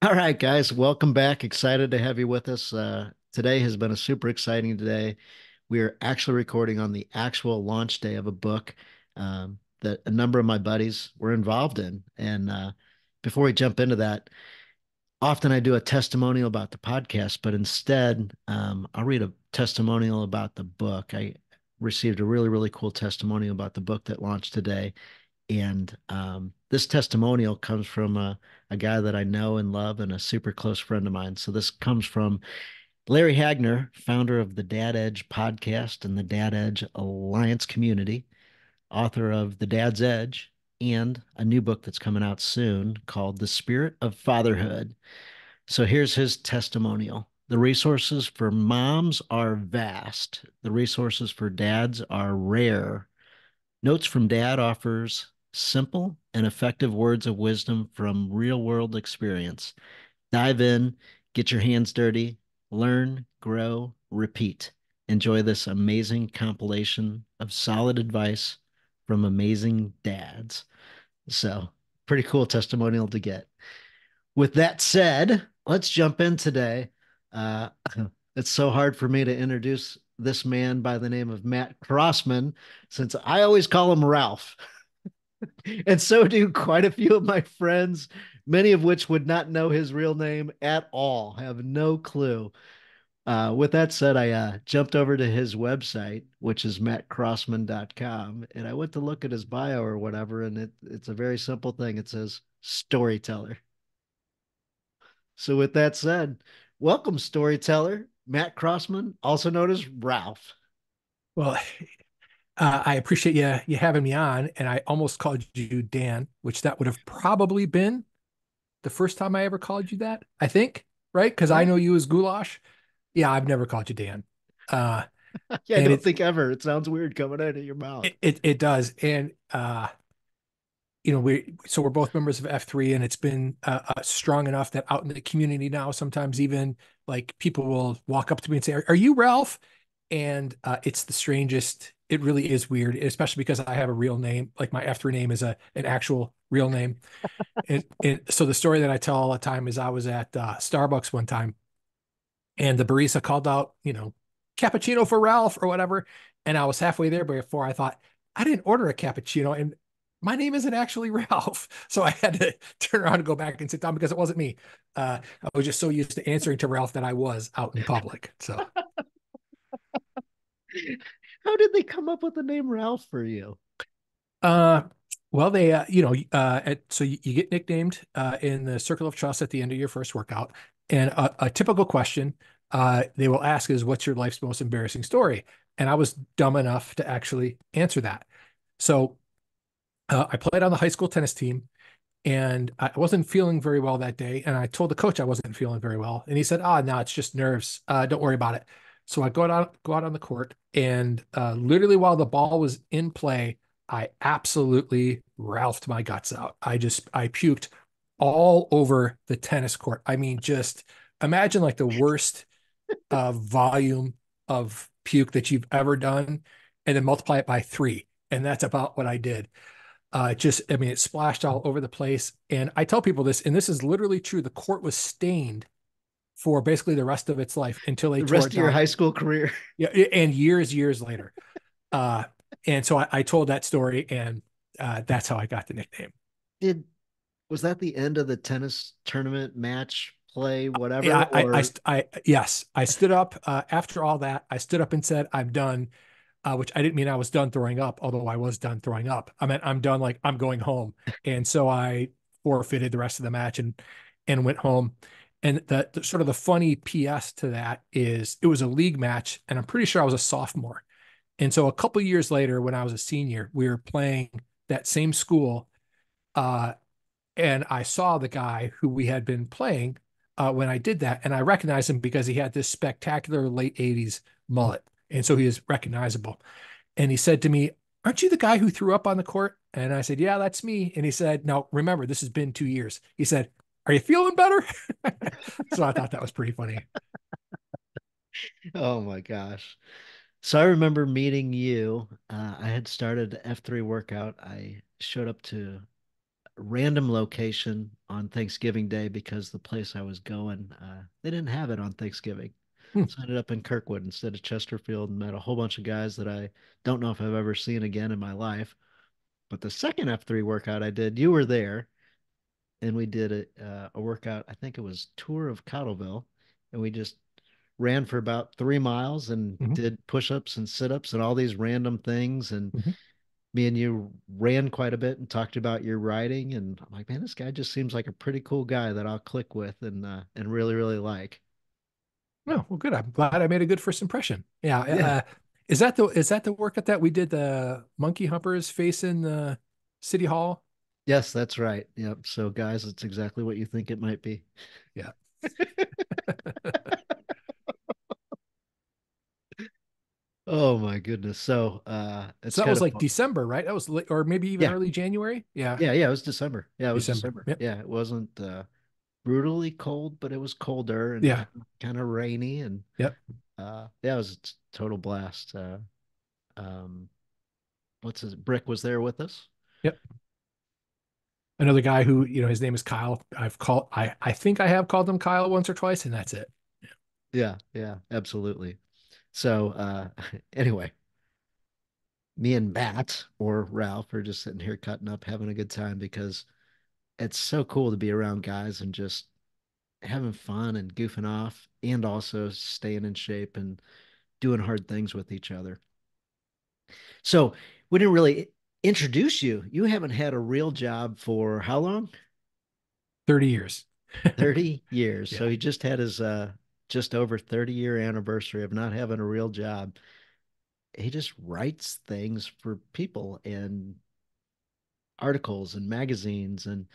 All right, guys, welcome back. Excited to have you with us. Today has been a super exciting day. We are actually recording on the actual launch day of a book that a number of my buddies were involved in. And before we jump into that, often I do a testimonial about the podcast, but instead, I'll read a testimonial about the book. I received a really, really cool testimonial about the book that launched today. And this testimonial comes from a guy that I know and love and a super close friend of mine. So this comes from Larry Hagner, founder of the Dad Edge podcast and the Dad Edge Alliance community, author of The Dad's Edge, and a new book that's coming out soon called The Spirit of Fatherhood. So here's his testimonial. The resources for moms are vast. The resources for dads are rare. Notes from Dad offers simple and effective words of wisdom from real world experience. Dive in, get your hands dirty, learn, grow, repeat. Enjoy this amazing compilation of solid advice from amazing dads. So, pretty cool testimonial to get. With that said, let's jump in today. Uh, it's so hard for me to introduce this man by the name of Matt Crossman, since I always call him Ralph. And so do quite a few of my friends, many of which would not know his real name at all, have no clue. With that said, I jumped over to his website, which is mattcrossman.com, and I went to look at his bio or whatever, and it's a very simple thing. It says storyteller. So, with that said, welcome, storyteller Matt Crossman, also known as Ralph. Well, I appreciate you having me on, and I almost called you Dan, which that would have probably been the first time I ever called you that, I think, right? Because I Huh? know you as Goulash. Yeah, I've never called you Dan. Uh, Yeah, I and don't think ever. It sounds weird coming out of your mouth. it does. And we're both members of F3, and it's been strong enough that out in the community now, sometimes even like people will walk up to me and say, "Are you Ralph?" And it's the strangest. It really is weird, especially because I have a real name. Like my F3 name is an actual real name. And so the story that I tell all the time is I was at Starbucks one time, and the barista called out, cappuccino for Ralph or whatever. And I was halfway there before I thought, I didn't order a cappuccino, and my name isn't actually Ralph. So I had to turn around and go back and sit down because it wasn't me. I was just so used to answering to Ralph that I was out in public. So How did they come up with the name Ralph for you? Uh, well, they, so you get nicknamed in the circle of trust at the end of your first workout, and a typical question they will ask is, "What's your life's most embarrassing story?" And I was dumb enough to actually answer that. So I played on the high school tennis team, and I wasn't feeling very well that day. And I told the coach I wasn't feeling very well, and he said, "Ah, no, it's just nerves. Don't worry about it." So I go out on the court, and literally while the ball was in play, I absolutely ralphed my guts out. I puked all over the tennis court. I mean, just imagine like the worst volume of puke that you've ever done, and then multiply it by three, and that's about what I did. I mean, it splashed all over the place. And I tell people this, and this is literally true. The court was stained for basically the rest of its life until they The tore rest it of your down. high school career? Yeah, and years later. Uh, and so I told that story, and that's how I got the nickname. Did Was that the end of the tennis tournament match play, whatever? Yeah, Or yes, I stood up after all that. I stood up and said, "I'm done," which I didn't mean I was done throwing up, although I was done throwing up. I meant I'm done, like I'm going home. And so I forfeited the rest of the match and went home. And the sort of the funny PS to that is it was a league match, and I'm pretty sure I was a sophomore. And so a couple years later, when I was a senior, we were playing that same school, uh, and I saw the guy who we had been playing when I did that, and I recognized him because he had this spectacular late '80s mullet, and so he is recognizable. And he said to me, "Aren't you the guy who threw up on the court?" And I said, "Yeah, that's me." And he said, "Now remember, this has been 2 years." He said, "Are you feeling better?" So I thought that was pretty funny. oh my gosh. So I remember meeting you. I had started the F3 workout. I showed up to a random location on Thanksgiving Day because the place I was going, they didn't have it on Thanksgiving. Hmm. So I ended up in Kirkwood instead of Chesterfield and met a whole bunch of guys that I don't know if I've ever seen again in my life. But the second F3 workout I did, you were there, and we did a workout. I think it was Tour of Cottleville, and we just ran for about 3 miles and Mhm. did push-ups and sit-ups and all these random things. And Mhm. me and you ran quite a bit and talked about your writing. And I'm like, man, this guy just seems like a pretty cool guy that I'll click with and really, really like. Oh, well, good. I'm glad I made a good first impression. Yeah. Yeah. Is that the workout that we did the monkey humpers facing the city hall? Yes, that's right. Yep. So guys, it's exactly what you think it might be. Yeah. Oh my goodness. So it's So that kind was of like fun. December, right? That was or maybe even Yeah. early January. Yeah. Yeah, it was December. Yeah, it was December. December. Yep. Yeah, it wasn't brutally cold, but it was colder and Yeah. kind of rainy and Yep. yeah, it was a total blast. Um what's his Brick was there with us. Yep. Another guy who, his name is Kyle. I think I have called him Kyle once or twice, and that's it. Yeah, yeah, absolutely. So anyway, me and Matt or Ralph are just sitting here cutting up, having a good time because it's so cool to be around guys and just having fun and goofing off and also staying in shape and doing hard things with each other. So we didn't really introduce you. You haven't had a real job for how long? 30 years. 30 years. So Yeah. he just had his just over 30-year anniversary of not having a real job. He just writes things for people and articles and magazines, and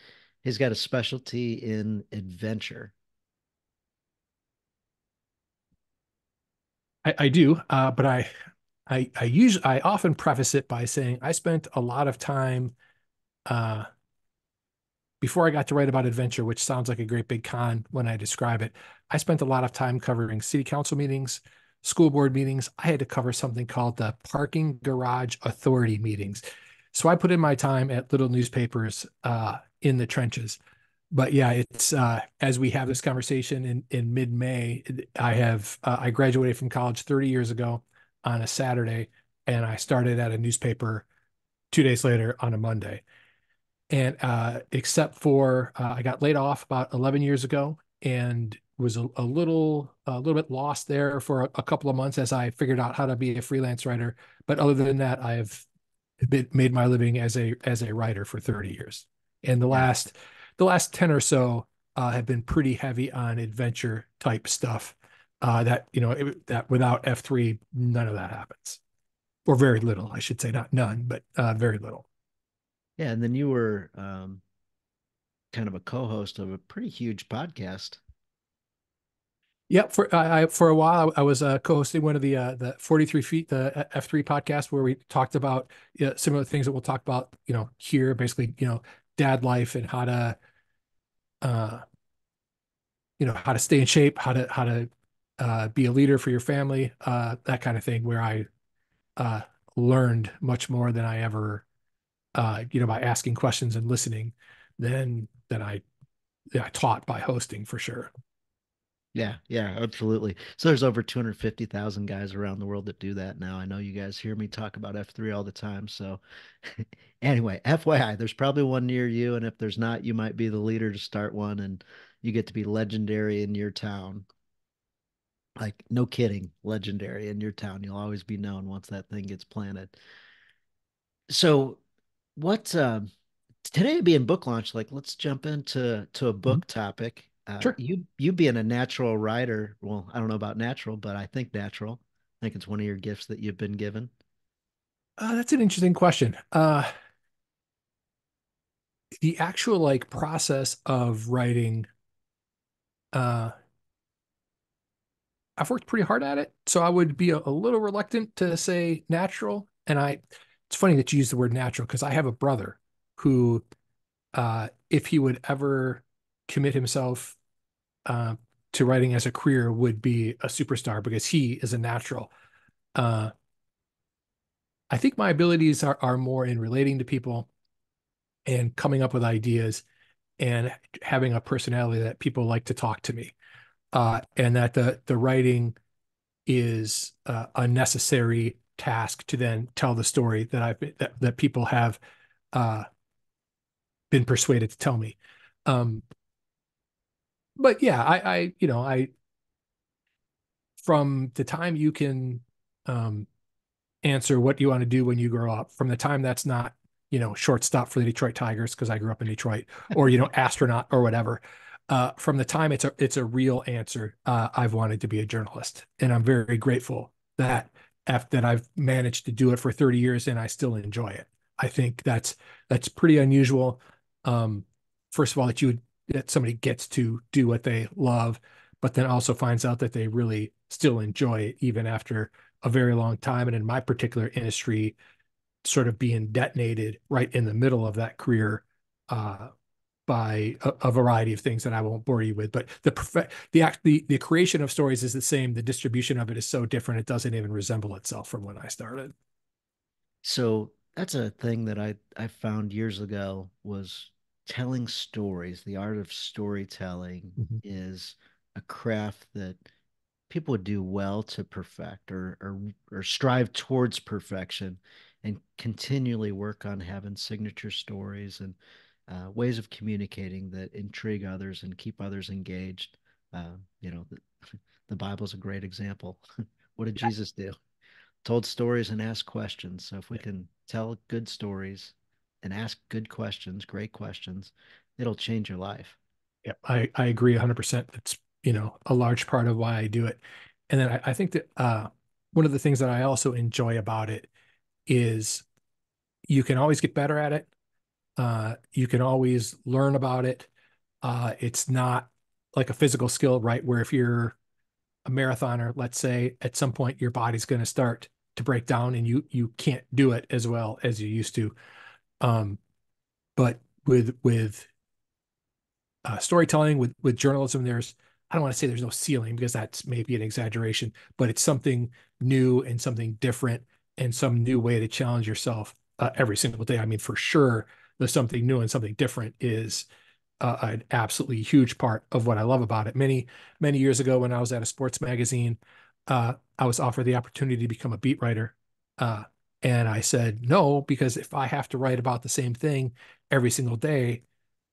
he's got a specialty in adventure. I do, but I often preface it by saying I spent a lot of time uh, before I got to write about adventure, which sounds like a great big con when I describe it. I spent a lot of time covering city council meetings, school board meetings. I had to cover something called the parking garage authority meetings. So I put in my time at little newspapers in the trenches. But yeah, it's as we have this conversation in mid-May, I graduated from college 30 years ago on a Saturday, and I started at a newspaper 2 days later on a Monday. And except for I got laid off about 11 years ago and was a little bit lost there for a couple of months as I figured out how to be a freelance writer. But other than that, I've made my living as a writer for 30 years. And the Yeah. last 10 or so have been pretty heavy on adventure type stuff. That without F3, none of that happens. Or very little, I should say, not none, but very little. Yeah. And then you were kind of a co-host of a pretty huge podcast. Yeah, for a while I was co-hosting one of the 43 feet, the F3 podcast, where we talked about similar things that we'll talk about here, basically dad life and uh how to stay in shape, how to be a leader for your family, that kind of thing, where I uh learned much more than I ever by asking questions and listening than I taught by hosting for sure. Yeah, yeah, absolutely. So there's over 250,000 guys around the world that do that now. I know you guys hear me talk about F3 all the time. So anyway, FYI, there's probably one near you. And if there's not, you might be the leader to start one and you get to be legendary in your town. Like, no kidding, legendary in your town. You'll always be known once that thing gets planted. So what today being book launch, like let's jump into a Mhm. book topic. Sure. You being a natural writer, well, I don't know about natural, but I think natural. I think it's one of your gifts that you've been given. That's an interesting question. The actual like process of writing, uh, I've worked pretty hard at it, so I would be a little reluctant to say natural. It's funny that you use the word natural because I have a brother who, if he would ever commit himself uh, to writing as a career, would be a superstar because he is a natural. Uh, I think my abilities are more in relating to people and coming up with ideas and having a personality that people like to talk to me, and that the writing is a necessary task to then tell the story that that people have uh, been persuaded to tell me. Um, but yeah, I from the time you can um, answer what you want to do when you grow up, from the time that's not, shortstop for the Detroit Tigers because I grew up in Detroit, or astronaut or whatever. From the time it's a real answer, I've wanted to be a journalist, and I'm very grateful that that I've managed to do it for 30 years and I still enjoy it. I think that's pretty unusual. Um, First of all, that somebody gets to do what they love, but then also finds out that they really still enjoy it even after a very long time. And in my particular industry, sort of being detonated right in the middle of that career uh, by a variety of things that I won't bore you with. But the creation of stories is the same. The distribution of it is so different; it doesn't even resemble itself from when I started. So that's a thing that I found years ago was telling stories. The art of storytelling Mhm. is a craft that people would do well to perfect or strive towards perfection and continually work on having signature stories and ways of communicating that intrigue others and keep others engaged. The Bible's a great example. What did Yeah, Jesus do? Told stories and asked questions. So if we yeah, can tell good stories and ask good questions, great questions, it'll change your life. yeah. I agree 100%. It's a large part of why I do it. And then I think that one of the things that I also enjoy about it is you can always get better at it. You can always learn about it. It's not like a physical skill, right? Where if you're a marathoner, let's say, at some point your body's going to start to break down and you can't do it as well as you used to. Um, but with storytelling, with journalism, I don't want to say there's no ceiling because that's maybe an exaggeration, but it's something new and something different and some new way to challenge yourself every single day. I mean, for sure, the something new and something different is an absolutely huge part of what I love about it. Many years ago, when I was at a sports magazine, I was offered the opportunity to become a beat writer. Uh, and I said no, because if I have to write about the same thing every single day,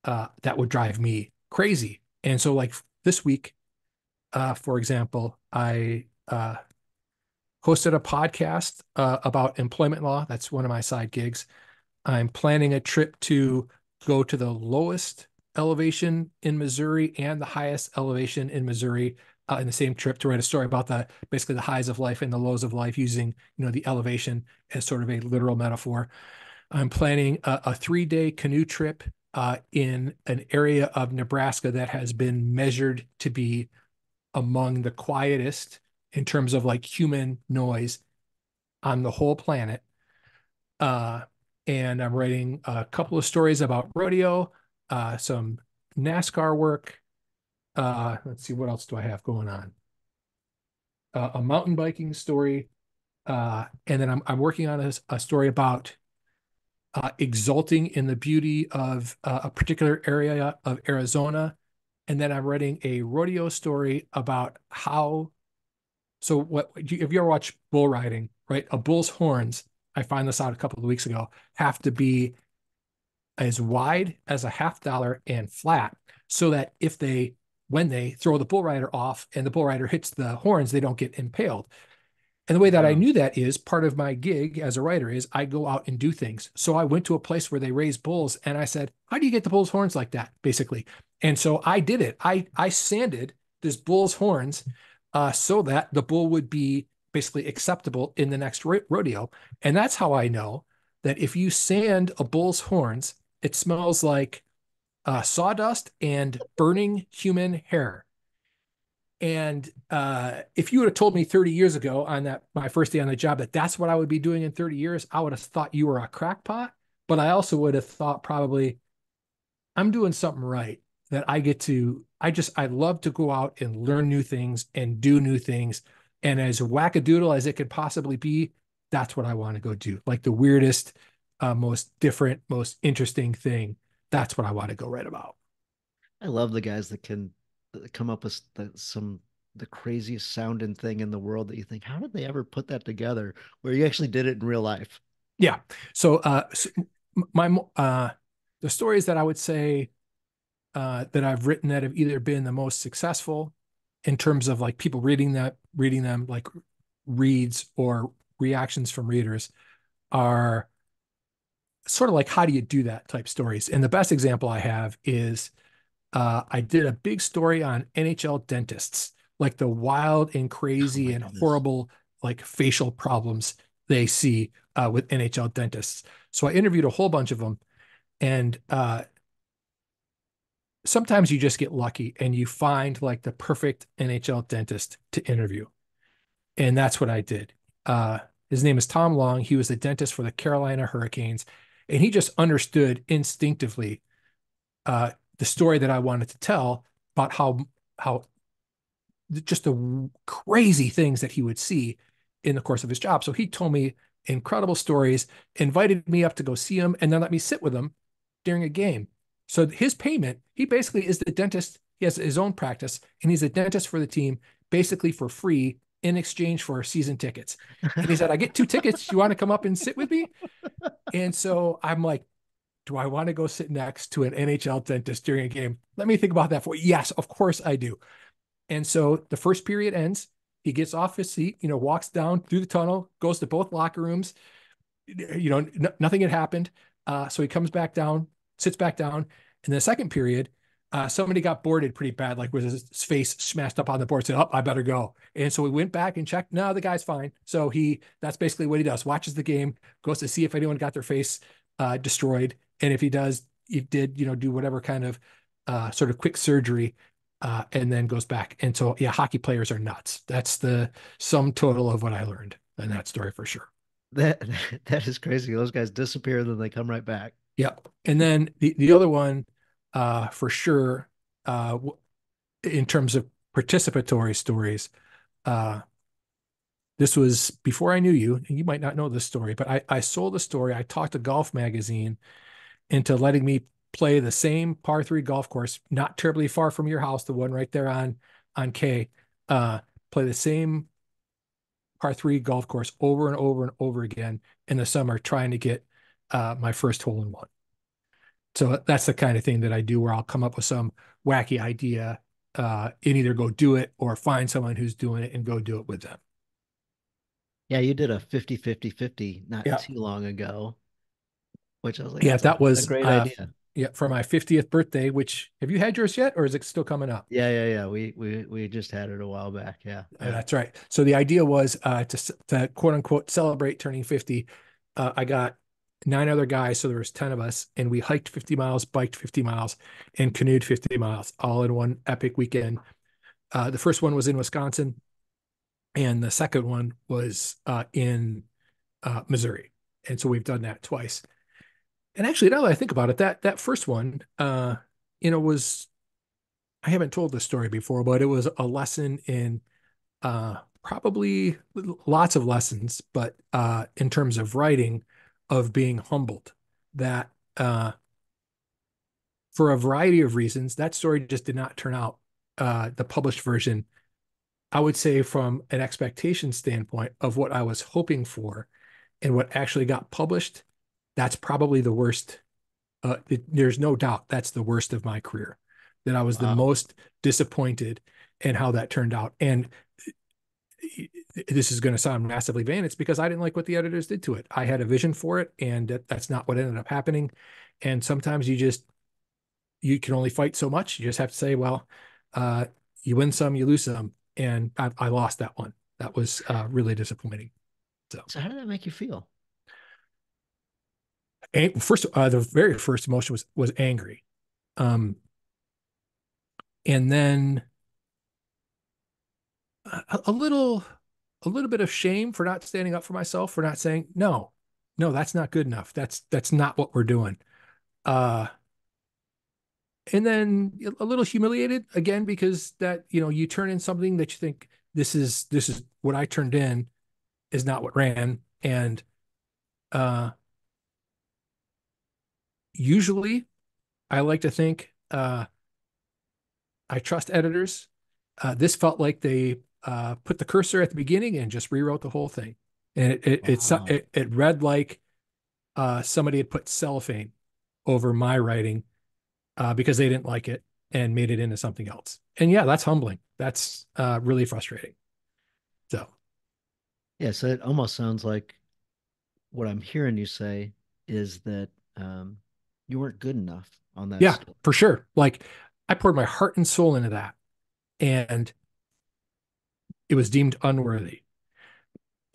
that would drive me crazy. And so, like this week, for example, I hosted a podcast about employment law. That's one of my side gigs. I'm planning a trip to go to the lowest elevation in Missouri and the highest elevation in Missouri in the same trip to write a story about basically the highs of life and the lows of life using the elevation as sort of a literal metaphor. I'm planning a 3-day canoe trip in an area of Nebraska that has been measured to be among the quietest in terms of like human noise on the whole planet. Uh, and I'm writing a couple of stories about rodeo, some NASCAR work. Let's see, what else do I have going on? A mountain biking story. And then I'm working on a story about exulting in the beauty of a particular area of Arizona. And then I'm writing a rodeo story about how. So, if you ever watch bull riding, right? A bull's horns, I find this out a couple of weeks ago, have to be as wide as a $50 and flat so that when they throw the bull rider off and the bull rider hits the horns, they don't get impaled. And the way that I Wow. knew that is part of my gig as a writer is I go out and do things. So I went to a place where they raise bulls and I said, how do you get the bull's horns like that? Basically. And so I did it. I sanded this bull's horns so that the bull would be basically acceptable in the next rodeo. And that's how I know that if you sand a bull's horns, it smells like sawdust and burning human hair. And if you would have told me 30 years ago on that my first day on the job that that's what I would be doing in 30 years, I would have thought you were a crackpot. But I also would have thought probably I'm doing something right. That I love to go out and learn new things and do new things. And as wackadoodle as it could possibly be, that's what I want to go do. Like the weirdest, most different, most interesting thing. That's what I want to go write about. I love the guys that can come up with the craziest sounding thing in the world that you think, how did they ever put that together? Where you actually did it in real life. Yeah. So my the stories that I would say that I've written that have either been the most successful in terms of like people reading them like reads or reactions from readers are sort of like how do you do that type stories. And the best example I have is I did a big story on NHL dentists, like the wild and Oh crazy my and goodness. horrible like facial problems they see with NHL dentists. So I interviewed a whole bunch of them, and sometimes you just get lucky and you find like the perfect NHL dentist to interview, and that's what I did. Uh, his name is Tom Long. He was the dentist for the Carolina Hurricanes, and he just understood instinctively the story that I wanted to tell about how just the crazy things that he would see in the course of his job. So he told me incredible stories, invited me up to go see him, and then let me sit with him during a game. So his payment, he basically is the dentist. He has his own practice, and he's a dentist for the team, basically for free in exchange for season tickets. And he said, I get 2 tickets. You want to come up and sit with me? And so I'm like, do I want to go sit next to an NHL dentist during a game? Let me think about that for you. Yes, of course I do. And so the first period ends. He gets off his seat, walks down through the tunnel, goes to both locker rooms. Nothing had happened. So he comes back down, sits back down. In the second period, somebody got boarded pretty bad, like with his face smashed up on the board, said, oh, I better go. And so we went back and checked. No, the guy's fine. So that's basically what he does. Watches the game, goes to see if anyone got their face destroyed. And if he does, he did, do whatever kind of sort of quick surgery and then goes back. And so, yeah, hockey players are nuts. That's the sum total of what I learned in that story for sure. That that is crazy. Those guys disappear, then they come right back. Yep. And then the other one, for sure, uh, in terms of participatory stories, uh, this was before I knew you, and you might not know this story, but I sold a story. I talked to Golf Magazine into letting me play the same par three golf course, not terribly far from your house, the one right there on K. Uh, Play the same par three golf course over and over and over again in the summer, trying to get my first hole in one. So that's the kind of thing that I do where I'll come up with some wacky idea and either go do it or find someone who's doing it and go do it with them. Yeah, you did a 50-50-50 not Yeah. too long ago, which I was like, Yeah, that's that a was great idea. yeah, for my 50th birthday, which have you had yours yet or is it still coming up? Yeah. We just had it a while back. Yeah. Yeah. That's right. So the idea was to quote unquote celebrate turning 50. I got 9 other guys, so there was 10 of us, and we hiked 50 miles, biked 50 miles, and canoed 50 miles all in one epic weekend. The first one was in Wisconsin, and the second one was in Missouri. And so we've done that twice. And actually, now that I think about it, that first one, was I haven't told this story before, but it was a lesson in probably lots of lessons, but in terms of writing, of being humbled. That for a variety of reasons, that story just did not turn out the published version. I would say from an expectation standpoint of what I was hoping for and what actually got published, that's probably the worst. There's no doubt that's the worst of my career. That I was the Wow. most disappointed in how that turned out. And this is going to sound massively vain. It's because I didn't like what the editors did to it. I had a vision for it, and that's not what ended up happening. And sometimes you can only fight so much. You just have to say, well, uh, you win some, you lose some, and I lost that one. That was really disappointing. So, So how did that make you feel? first, the very first emotion was angry, um, and then a little bit of shame for not standing up for myself, for not saying no, no, that's not good enough. That's not what we're doing. Uh, and then a little humiliated again because that you turn in something that you think this is what I turned in is not what ran, and uh, usually I like to think I trust editors. This felt like they put the cursor at the beginning and just rewrote the whole thing. And Wow. it read like somebody had put cellophane over my writing because they didn't like it and made it into something else. And yeah, that's humbling. That's really frustrating. So Yeah, so it almost sounds like what I'm hearing you say is that you weren't good enough on that yeah, story. for sure. Like I poured my heart and soul into that, and it was deemed unworthy.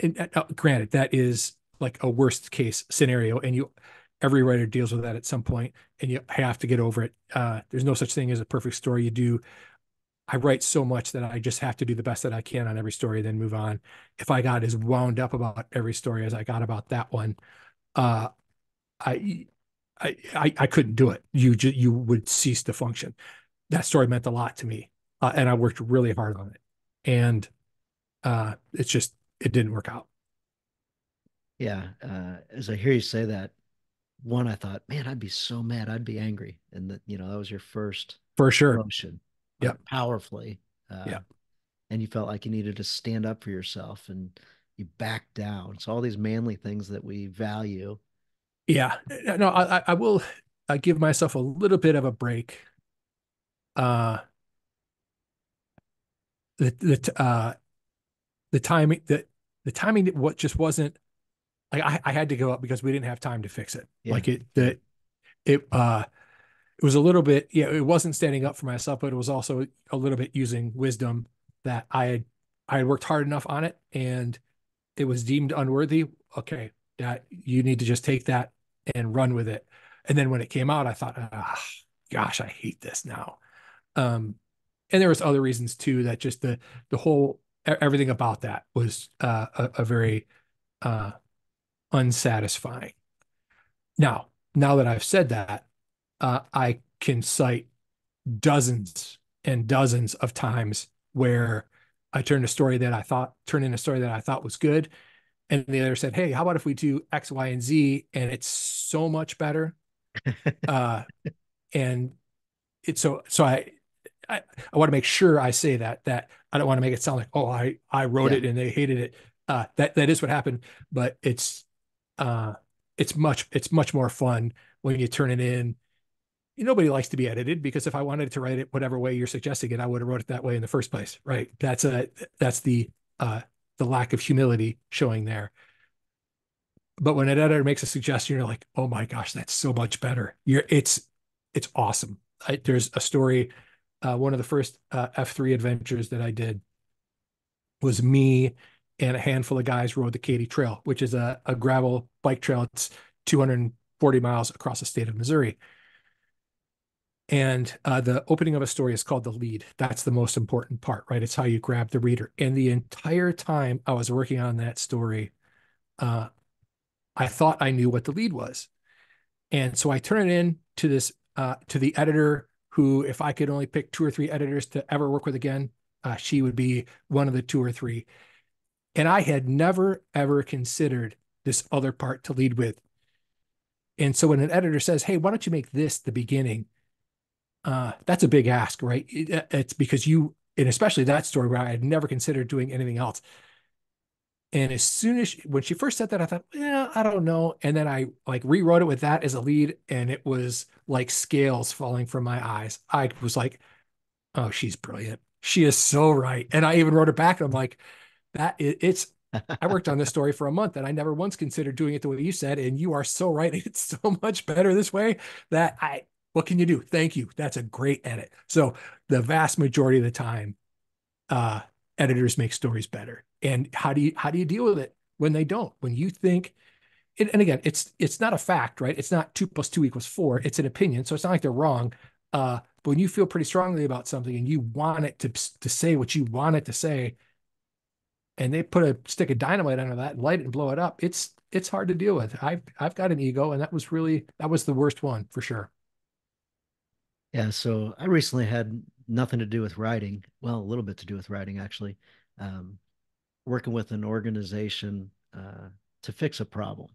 And granted, that is like a worst case scenario, and every writer deals with that at some point, and you have to get over it. There's no such thing as a perfect story. You do. I write so much that I just have to do the best that I can on every story, then move on. If I got as wound up about every story as I got about that one, uh, I, I couldn't do it. You would cease to function. That story meant a lot to me, and I worked really hard on it, and it's just it didn't work out Yeah, as I hear you say that, one, I thought, man, I'd be so mad, I'd be angry, and that that was your first for sure. emotion, Yep. like powerfully, Yeah. and you felt like you needed to stand up for yourself, and you backed down. So all these manly things that we value. Yeah. No, I will give myself a little bit of a break. Uh, the timing the timing what just wasn't like I had to go up because we didn't have time to fix it. Yeah, Like it yeah. that it was a little bit, yeah, it wasn't standing up for myself, but it was also a little bit using wisdom that I had worked hard enough on it and it was deemed unworthy. Okay, that you need to just take that and run with it. And then when it came out, I thought, gosh, I hate this now. Um, and there was other reasons too that just the whole everything about that was a very uh, unsatisfying. Now that I've said that, I can cite dozens and dozens of times where I turned in a story that I thought was good, and the other said, "Hey, how about if we do X, Y, and Z?" And it's so much better. Uh, and it's I, I want to make sure I say that I don't want to make it sound like, oh, I wrote Yeah. it and they hated it. That is what happened, but uh, it's much more fun when you turn it in. Nobody likes to be edited because if I wanted to write it whatever way you're suggesting it, I would have wrote it that way in the first place, right? That's uh, the lack of humility showing there. But when an editor makes a suggestion, you're like, oh my gosh, that's so much better. It's awesome. There's a story. One of the first F3 adventures that I did was me and a handful of guys rode the Katy Trail, which is a gravel bike trail. It's 240 miles across the state of Missouri. And the opening of a story is called the lead. That's the most important part, right? It's how you grab the reader. And the entire time I was working on that story, uh, I thought I knew what the lead was. And so I turn it in to this to the editor who, if I could only pick two or three editors to ever work with again, she would be one of the two or three. And I had never ever considered this other part to lead with. And so when an editor says, "Hey, why don't you make this the beginning?" That's a big ask, right? It's because and especially that story where I had never considered doing anything else. And as soon as when she first said that, I thought, yeah, I don't know. And then I like rewrote it with that as a lead, and it was like scales falling from my eyes. I was like, oh, she's brilliant. She is so right. And I even wrote it back. And I'm like, it's. I worked on this story for a month, and I never once considered doing it the way you said. And you are so right. It's so much better this way that I. What can you do? Thank you. That's a great edit. So the vast majority of the time, uh, editors make stories better. And how do you deal with it when they don't? When you think, and again, it's not a fact, right? It's not 2 + 2 = 4. It's an opinion, so it's not like they're wrong. But when you feel pretty strongly about something and you want it to say what you want it to say, and they put a stick of dynamite under that and light it and blow it up, it's hard to deal with. I've got an ego, and that was the worst one for sure. Yeah, so I recently had nothing to do with writing. Well, a little bit to do with writing, actually. Um, Working with an organization to fix a problem.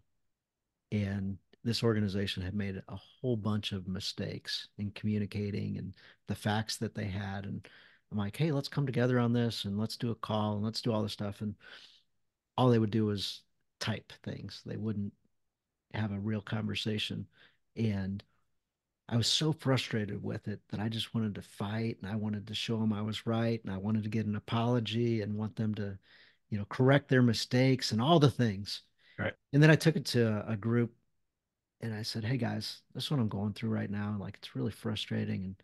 And this organization had made a whole bunch of mistakes in communicating and the facts that they had. And I'm like, hey, let's come together on this and let's do a call and let's do all this stuff. And all they would do was type things. They wouldn't have a real conversation. And I was so frustrated with it that I just wanted to fight and I wanted to show them I was right and I wanted to get an apology and want them to, correct their mistakes and all the things. Right. And then I took it to a group and I said, "Hey guys, this is what I'm going through right now. Like it's really frustrating." And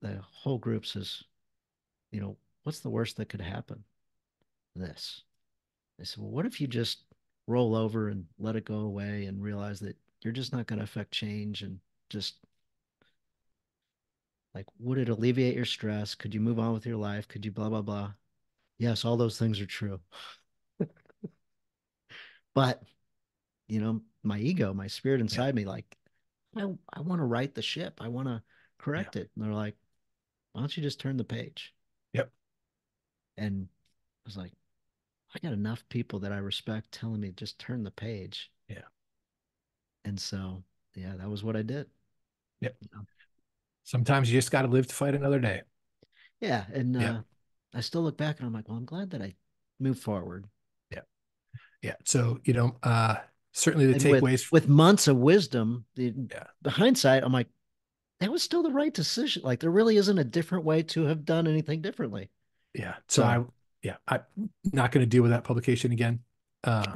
the whole group says, "What's the worst that could happen?" This. I said, "Well, what if you just roll over and let it go away and realize that you're just not going to affect change and just like, would it alleviate your stress? Could you move on with your life? Could you blah, blah, blah?" Yes, all those things are true. But, my ego, my spirit Yeah. inside me, like, I want to right the ship. I want to Yeah. correct it. And they're like, why don't you just turn the page? Yep. And I was like, I got enough people that I respect telling me just turn the page. Yeah. And so, yeah, that was what I did. Yep. You know? Sometimes you just got to live to fight another day. Yeah. And Yep. I still look back and I'm like, well, I'm glad that I moved forward. Yep. Yeah. So, certainly the And with takeaways. with months of wisdom, Yeah. the hindsight, I'm like, that was still the right decision. Like there really isn't a different way to have done anything differently. Yeah. So I'm not going to deal with that publication again. Uh,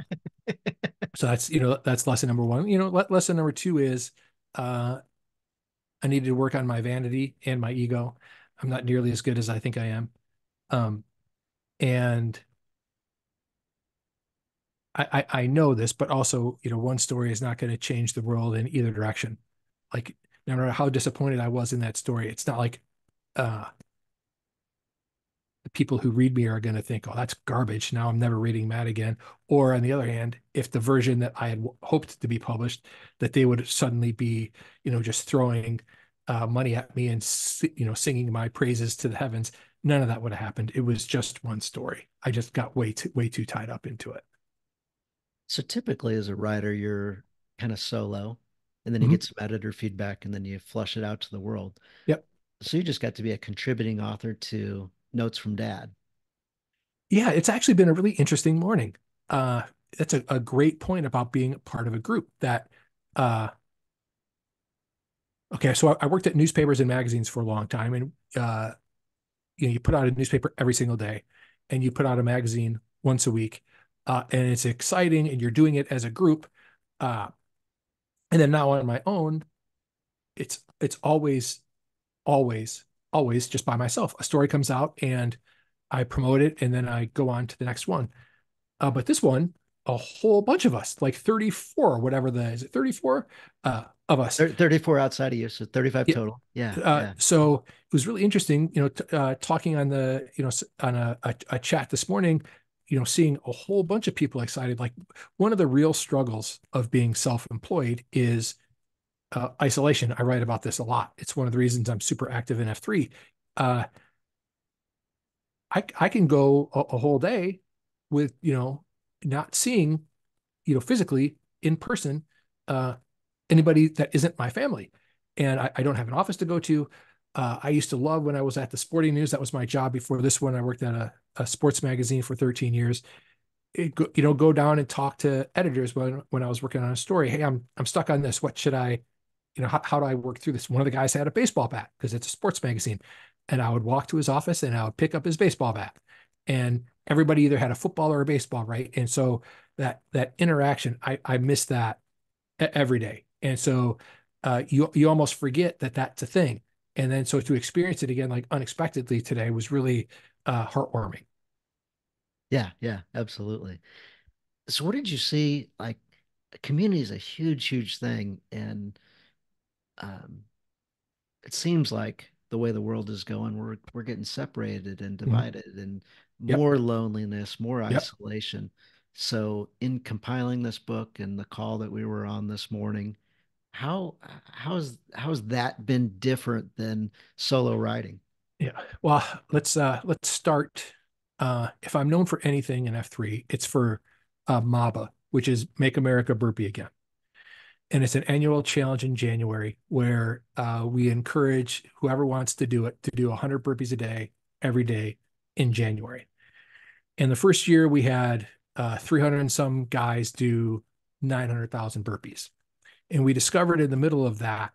so that's lesson number one. Lesson number two is, uh, I needed to work on my vanity and my ego. I'm not nearly as good as I think I am. Um, and I know this, but also, one story is not going to change the world in either direction. Like, no matter how disappointed I was in that story, it's not like uh, the people who read me are going to think, "Oh, that's garbage. Now I'm never reading Matt again." Or on the other hand, if the version that I had hoped to be published, that they would suddenly be, just throwing money at me and singing my praises to the heavens. None of that would have happened. It was just one story. I just got way too tied up into it. so typically as a writer, you're kind of solo and then you Mhm. get some editor feedback and then you flush it out to the world. Yep. So you just got to be a contributing author to Notes from Dad. Yeah, it's actually been a really interesting morning. Uh, that's a great point about being part of a group that, uh, okay, so I worked at newspapers and magazines for a long time, and you put out a newspaper every single day, and you put out a magazine once a week, and it's exciting, and you're doing it as a group. Uh, and then now on my own, it's always, always just by myself. A story comes out, and I promote it, and then I go on to the next one. But this one, a whole bunch of us, like 34 or whatever is it 34 of us. 34 outside of you, so 35 Yeah. total. Yeah, yeah. So it was really interesting, talking on on a chat this morning, seeing a whole bunch of people excited. Like one of the real struggles of being self-employed is isolation. I write about this a lot. It's one of the reasons I'm super active in F3. Uh, I can go a whole day with, not seeing, physically in person, uh, anybody that isn't my family. And I don't have an office to go to. I used to love when I was at the Sporting News. That was my job before this one. I worked at a sports magazine for 13 years. Go down and talk to editors when I was working on a story. Hey, I'm stuck on this. What should I, how do I work through this? One of the guys had a baseball bat because it's a sports magazine. And I would walk to his office and I would pick up his baseball bat. And everybody either had a football or a baseball, right? And so that interaction, I miss that every day. And so you almost forget that that's a thing. And then so to experience it again, like unexpectedly today, was really heartwarming. Yeah, yeah, absolutely. So what did you see? Like community is a huge, huge thing. And um, it seems like the way the world is going, we're getting separated and Mhm. divided and Yep. more loneliness, more Yep. isolation. So in compiling this book and the call that we were on this morning, how how's that been different than solo writing? Yeah. Well, let's start. If I'm known for anything in F3, it's for MABA, which is Make America Burpee Again. And it's an annual challenge in January where we encourage whoever wants to do it to do 100 burpees a day, every day in January. And the first year we had 300 and some guys do 900,000 burpees. And we discovered in the middle of that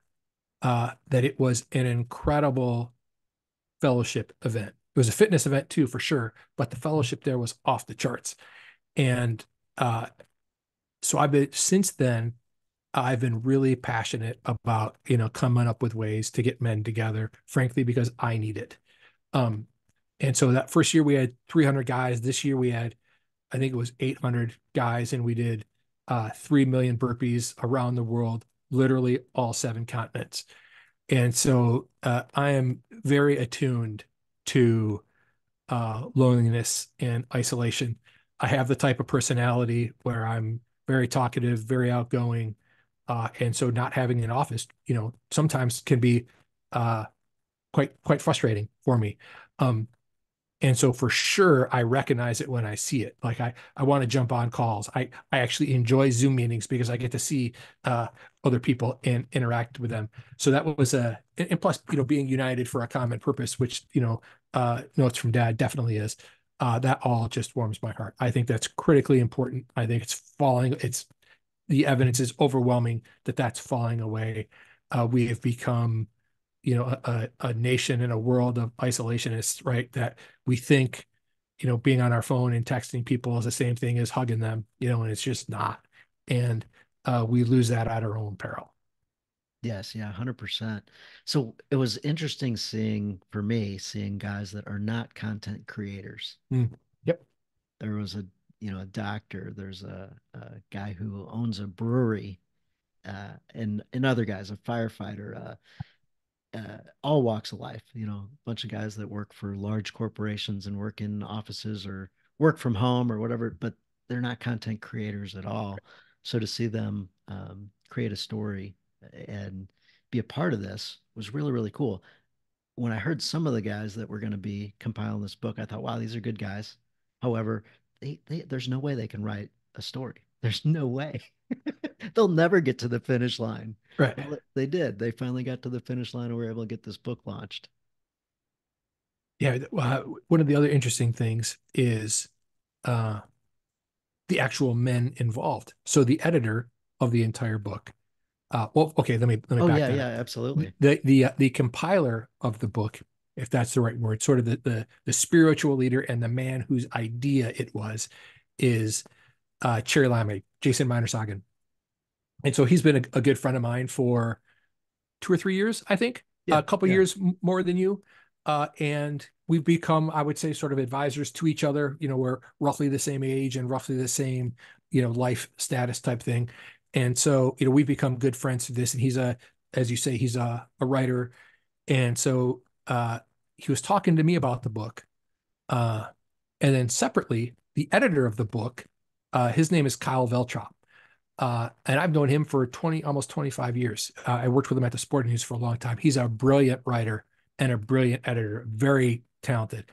that it was an incredible fellowship event. It was a fitness event too, for sure, but the fellowship there was off the charts. And uh, so I've been since then, I've been really passionate about, coming up with ways to get men together, frankly, because I need it. Um, and so that first year we had 300 guys. This year we had, I think it was 800 guys, and we did 3 million burpees around the world, literally all 7 continents. And so I am very attuned to loneliness and isolation. I have the type of personality where I'm very talkative, very outgoing, and so not having an office, sometimes can be uh, quite frustrating for me. Um, and so for sure, I recognize it when I see it. Like I want to jump on calls. I actually enjoy Zoom meetings because I get to see other people and interact with them. So that was and plus, being united for a common purpose, which, notes from dad definitely is, that all just warms my heart. I think that's critically important. I think the evidence is overwhelming that that's falling away. We have become, a nation in a world of isolationists, right? That we think, being on our phone and texting people is the same thing as hugging them, and it's just not. And we lose that at our own peril. Yes, yeah, 100%. So it was interesting for me, seeing guys that are not content creators. Mm. Yep. There was a doctor, there's a guy who owns a brewery, and other guys, a firefighter, all walks of life, a bunch of guys that work for large corporations and work in offices or work from home or whatever, but they're not content creators at all. So to see them create a story and be a part of this was really, really cool. When I heard some of the guys that were going to be compiling this book, I thought, wow, these are good guys. However, there's no way they can write a story. There's no way. They'll never get to the finish line. Right. Well, they did. They finally got to the finish line and were able to get this book launched. Yeah. One of the other interesting things is uh, the actual men involved. So the editor of the entire book. Well, okay, let me Oh back yeah, that yeah, up. absolutely. The compiler of the book, if that's the right word, sort of the spiritual leader and the man whose idea it was, is Cherry Lamme, Jason Meinersagen. And so he's been a good friend of mine for 2 or 3 years, I think, Yeah, a couple yeah, years more than you. And we've become, I would say, sort of advisors to each other. We're roughly the same age and roughly the same, life status type thing. And so, we've become good friends through this. And as you say, he's a writer. And so he was talking to me about the book. Uh, and then separately, the editor of the book, his name is Kyle Veltrop. And I've known him for almost 25 years. I worked with him at the Sporting News for a long time. He's a brilliant writer and a brilliant editor, very talented.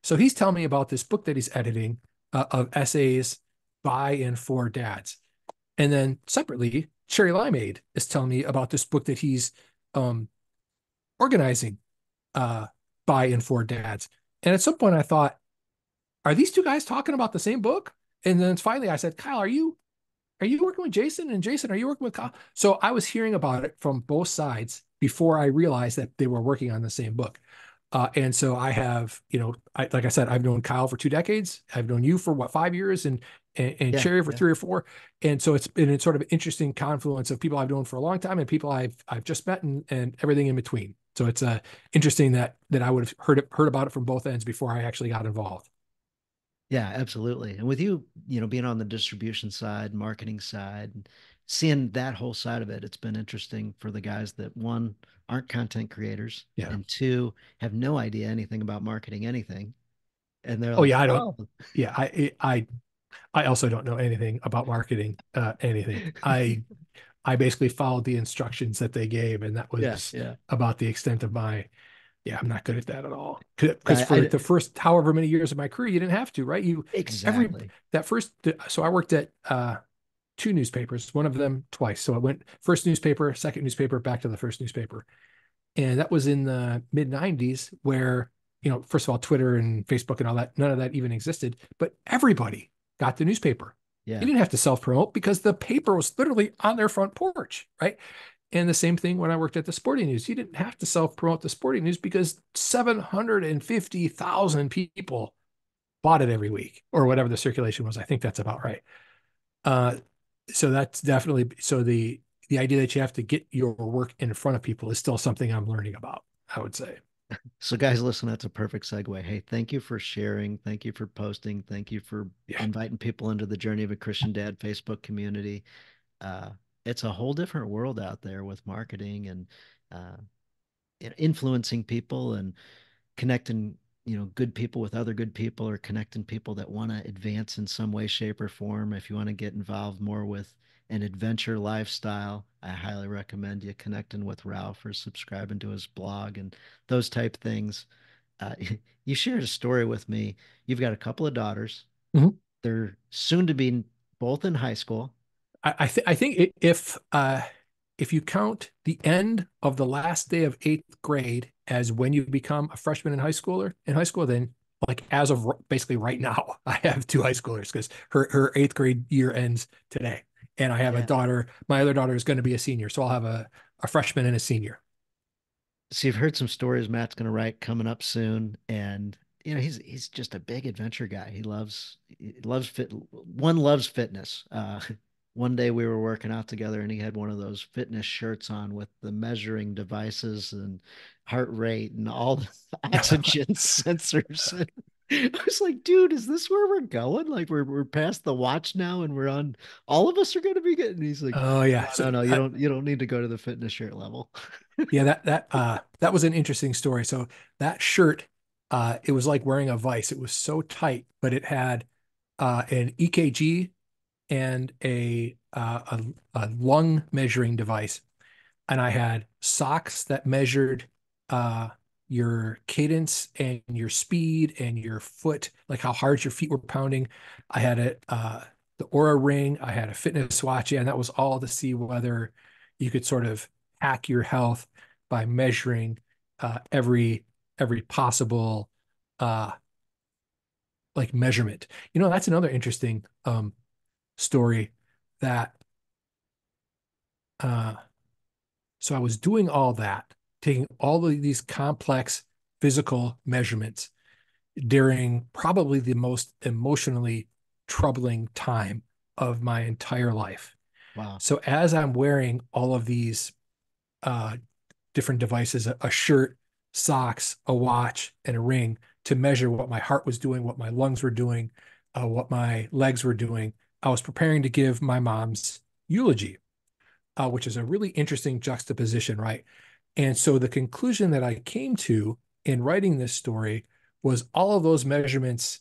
So he's telling me about this book that he's editing of essays by and for dads. And then separately, Cherry Limeade is telling me about this book that he's um, organizing uh, by and for dads. And at some point, I thought, are these two guys talking about the same book? And then finally, I said, Kyle, are you working with Jason? And Jason, are you working with Kyle? So I was hearing about it from both sides before I realized that they were working on the same book. And so I have, like I said, I've known Kyle for 2 decades. I've known you for 5 years, and yeah, Cherry for yeah. 3 or 4. And so it's been sort of an interesting confluence of people I've known for a long time and people I've just met, and everything in between. So it's interesting that I would have heard about it from both ends before I actually got involved. Yeah, absolutely. And with you, being on the distribution side, marketing side, seeing that whole side of it, it's been interesting for the guys that one aren't content creators Yeah. and two have no idea anything about marketing anything. And they're Oh like, yeah, I don't. oh, Yeah, I also don't know anything about marketing, anything. I basically followed the instructions that they gave, and that yeah, was yeah. about the extent of yeah, I'm not good at that at all. Because for I the first however many years of my career, you didn't have to, right? exactly. So I worked at two newspapers, one of them twice. So I went first newspaper, second newspaper, back to the first newspaper. And that was in the mid 90s where, first of all, Twitter and Facebook and all that, none of that even existed, but everybody got the newspaper. You Yeah. didn't have to self promote because the paper was literally on their front porch, right? And the same thing when I worked at the Sporting News. You didn't have to self promote the Sporting News because 750,000 people bought it every week or whatever the circulation was. I think that's about right. Uh, so that's definitely so the idea that you have to get your work in front of people is still something I'm learning about, I would say. So, guys, listen, that's a perfect segue. Hey, thank you for sharing. Thank you for posting. Thank you for Yeah. inviting people into the Journey of a Christian Dad Facebook community. Uh, it's a whole different world out there with marketing and uh, influencing people and connecting, good people with other good people, or connecting people that want to advance in some way, shape, or form. If you want to get involved more with an adventure lifestyle, I highly recommend you connecting with Ralph or subscribing to his blog and those type things. uh, you shared a story with me. You've got a couple of daughters. Mhm. They're soon to be both in high school. I think if you count the end of the last day of eighth grade as when you become a freshman in high school, then like as of basically right now, I have two high schoolers because her eighth grade year ends today, and I have a Yeah. daughter. My other daughter is going to be a senior, so I'll have a freshman and a senior. So you've heard some stories Matt's going to write coming up soon, and he's just a big adventure guy. He loves fit. One loves fitness. One day we were working out together, and he had one of those fitness shirts on with the measuring devices and heart rate and all the oxygen sensors. I was like, dude, is this where we're going? Like we're past the watch now, and we're on. All of us are going to be getting. He's like, Oh no, yeah, so no, no. You don't need to go to the fitness shirt level. yeah, that was an interesting story. So that shirt, it was like wearing a vise. It was so tight, but it had an EKG and a lung measuring device, and I had socks that measured uh, your cadence and your speed and your foot, like how hard your feet were pounding. I had the Aura ring. I had a fitness watch, yeah, and that was all to see whether you could sort of hack your health by measuring every possible uh, like measurement. That's another interesting story that uh, so I was doing all that, taking all of these complex physical measurements during probably the most emotionally troubling time of my entire life. Wow. So as I'm wearing all of these uh, different devices, a shirt, socks, a watch, and a ring to measure what my heart was doing, what my lungs were doing, what my legs were doing, I was preparing to give my mom's eulogy, which is a really interesting juxtaposition, right? And so the conclusion that I came to in writing this story was all of those measurements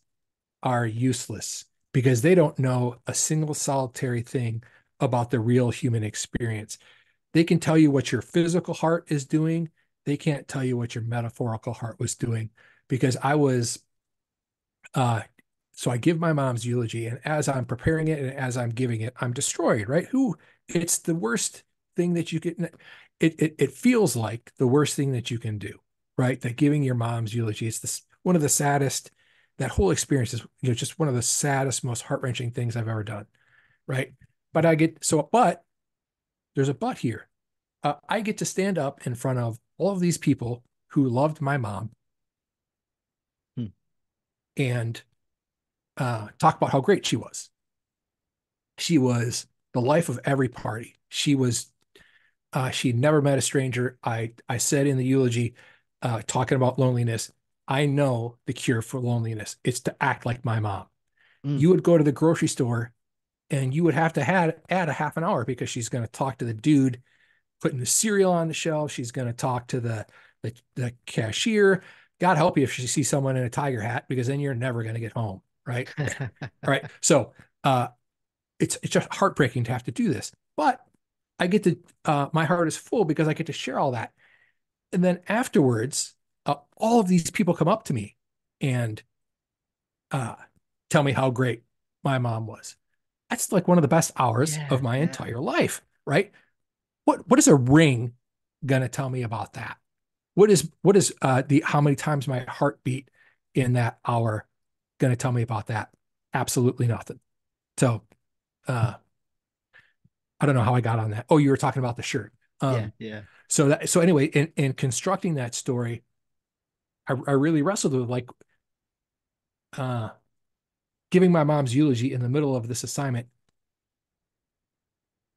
are useless because they don't know a single solitary thing about the real human experience. They can tell you what your physical heart is doing. They can't tell you what your metaphorical heart was doing because I was so I give my mom's eulogy, and as I'm preparing it and as I'm giving it, I'm destroyed, right? It's the worst thing that you can, it feels like the worst thing that you can do, right? That giving your mom's eulogy is one of the saddest, that whole experience is, just one of the saddest, most heart-wrenching things I've ever done, right? But there's a but here. I get to stand up in front of all of these people who loved my mom Hmm. and talk about how great she was. She was the life of every party. She never met a stranger. I said in the eulogy, talking about loneliness, I know the cure for loneliness. It's to act like my mom. Mm. You would go to the grocery store and you would have to add a half an hour because she's going to talk to the dude putting the cereal on the shelf. She's going to talk to the cashier. God help you if you see someone in a tiger hat, because then you're never going to get home, right? All right. So uh, it's just heartbreaking to have to do this, but I get to my heart is full because I get to share all that. And then afterwards, all of these people come up to me and uh, tell me how great my mom was. That's like one of the best hours of Yeah, my yeah. entire life, right? What is a ring gonna tell me about that? What is the how many times my heart beat in that hour gonna tell me about that? Absolutely nothing. So uh I don't know how I got on that. Oh, you were talking about the shirt. Yeah, Um, yeah. so anyway, in constructing that story, I really wrestled with like uh giving my mom's eulogy in the middle of this assignment.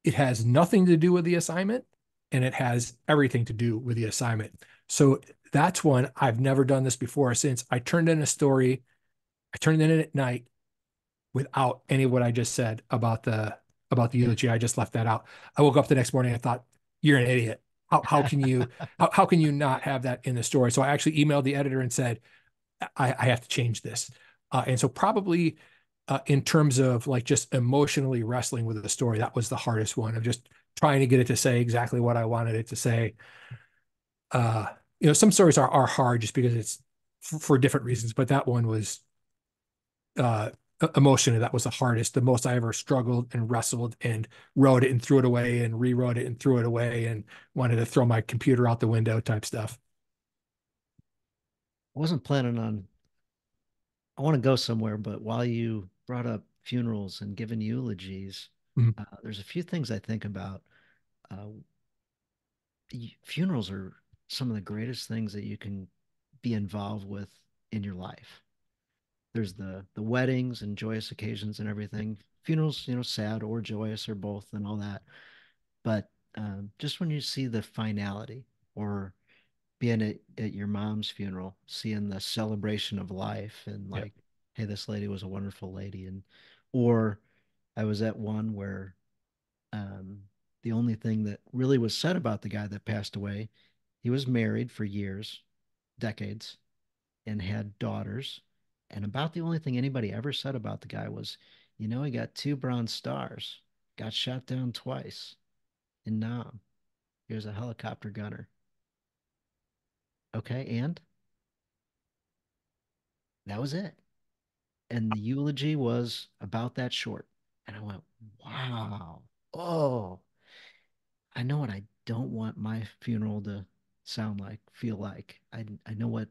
It has nothing to do with the assignment and it has everything to do with the assignment. So that's one I've never done this before since I turned in a story. I turned it in at night without any of what I just said about the Yeah. eulogy. I just left that out. I woke up the next morning and I thought, you're an idiot. How can you how can you not have that in the story? So I actually emailed the editor and said, I have to change this. And so probably in terms of like just emotionally wrestling with the story, that was the hardest one of just trying to get it to say exactly what I wanted it to say. Uh, some stories are hard just because it's for different reasons, but that one was uh, emotionally, that was the hardest, the most I ever struggled and wrestled and wrote it and threw it away and rewrote it and threw it away and wanted to throw my computer out the window type stuff. I wasn't planning on, I want to go somewhere, but while you brought up funerals and giving eulogies, Mm, there's a few things I think about. Uh, Funerals are some of the greatest things that you can be involved with in your life. There's the weddings and joyous occasions and everything. Funerals, sad or joyous or both and all that. But just when you see the finality or being at your mom's funeral, seeing the celebration of life and yeah, like, hey, this lady was a wonderful lady. And, or I was at one where um, the only thing that really was said about the guy that passed away, he was married for years, decades, and had daughters. And about the only thing anybody ever said about the guy was, he got two Bronze Stars, got shot down twice in Nam. He was a helicopter gunner. Okay, and that was it. And the eulogy was about that short. And I went, wow. Oh, I know what I don't want my funeral to sound like, feel like. I know what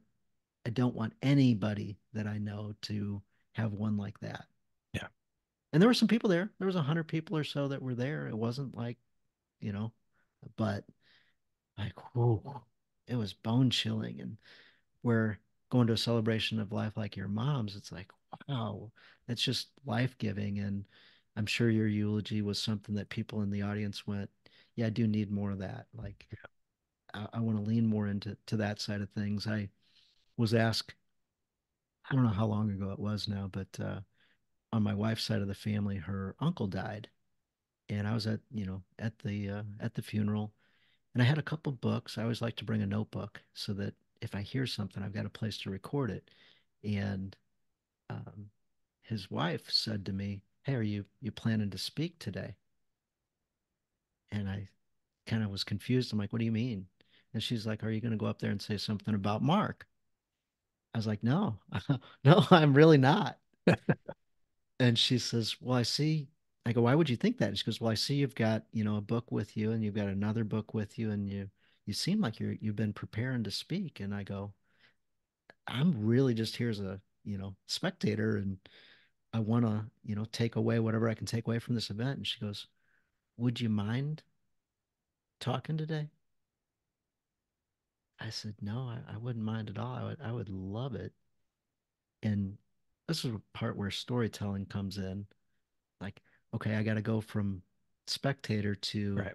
I don't want anybody that I know to have one like that. yeah, And there were some people there. There was 100 people or so that were there. It wasn't like, you know, but like, whoa, it was bone chilling. And where going to a celebration of life like your mom's, it's like, wow, that's just life giving. And I'm sure your eulogy was something that people in the audience went, yeah, I do need more of that. Like, I want to lean more into that side of things. I was asked, I don't know how long ago it was now, but on my wife's side of the family, her uncle died, and I was at the funeral, and I had a couple books. I always like to bring a notebook so that if I hear something, I've got a place to record it. And um, his wife said to me, "Hey, are you planning to speak today?" And I kind of was confused. I'm like, "What do you mean?" And she's like, "Are you going to go up there and say something about Mark?" I was like, "No, no, I'm really not." And she says, "Well, I see." I go, "Why would you think that?" And she goes, "Well, I see you've got, a book with you and you've got another book with you and you seem like you've been preparing to speak." And I go, "I'm really just here as a, spectator and I want to, take away whatever I can take away from this event." And she goes, "Would you mind talking today?" I said, "No, I wouldn't mind at all. I would love it." And this is a part where storytelling comes in. Like, okay, I got to go from spectator to right.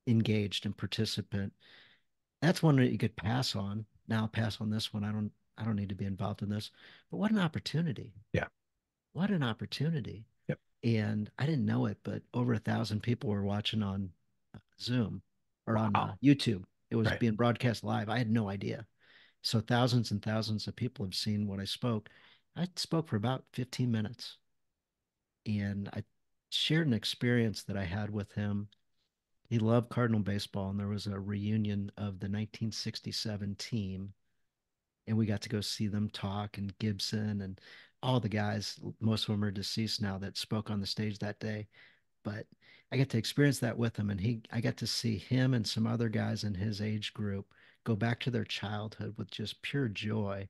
engaged and participant. That's one that you could pass on. Now I'll pass on this one. I don't need to be involved in this. But what an opportunity. Yeah. What an opportunity. Yep. And I didn't know it, but over 1,000 people were watching on Zoom or on Wow. YouTube. It was Right. being broadcast live. I had no idea. So thousands and thousands of people have seen what I spoke. I spoke for about 15 minutes and I shared an experience that I had with him. He loved Cardinal baseball, and there was a reunion of the 1967 team, and we got to go see them talk and Gibson and all the guys, most of them are deceased now, that spoke on the stage that day. But I got to experience that with him, and I got to see him and some other guys in his age group go back to their childhood with just pure joy.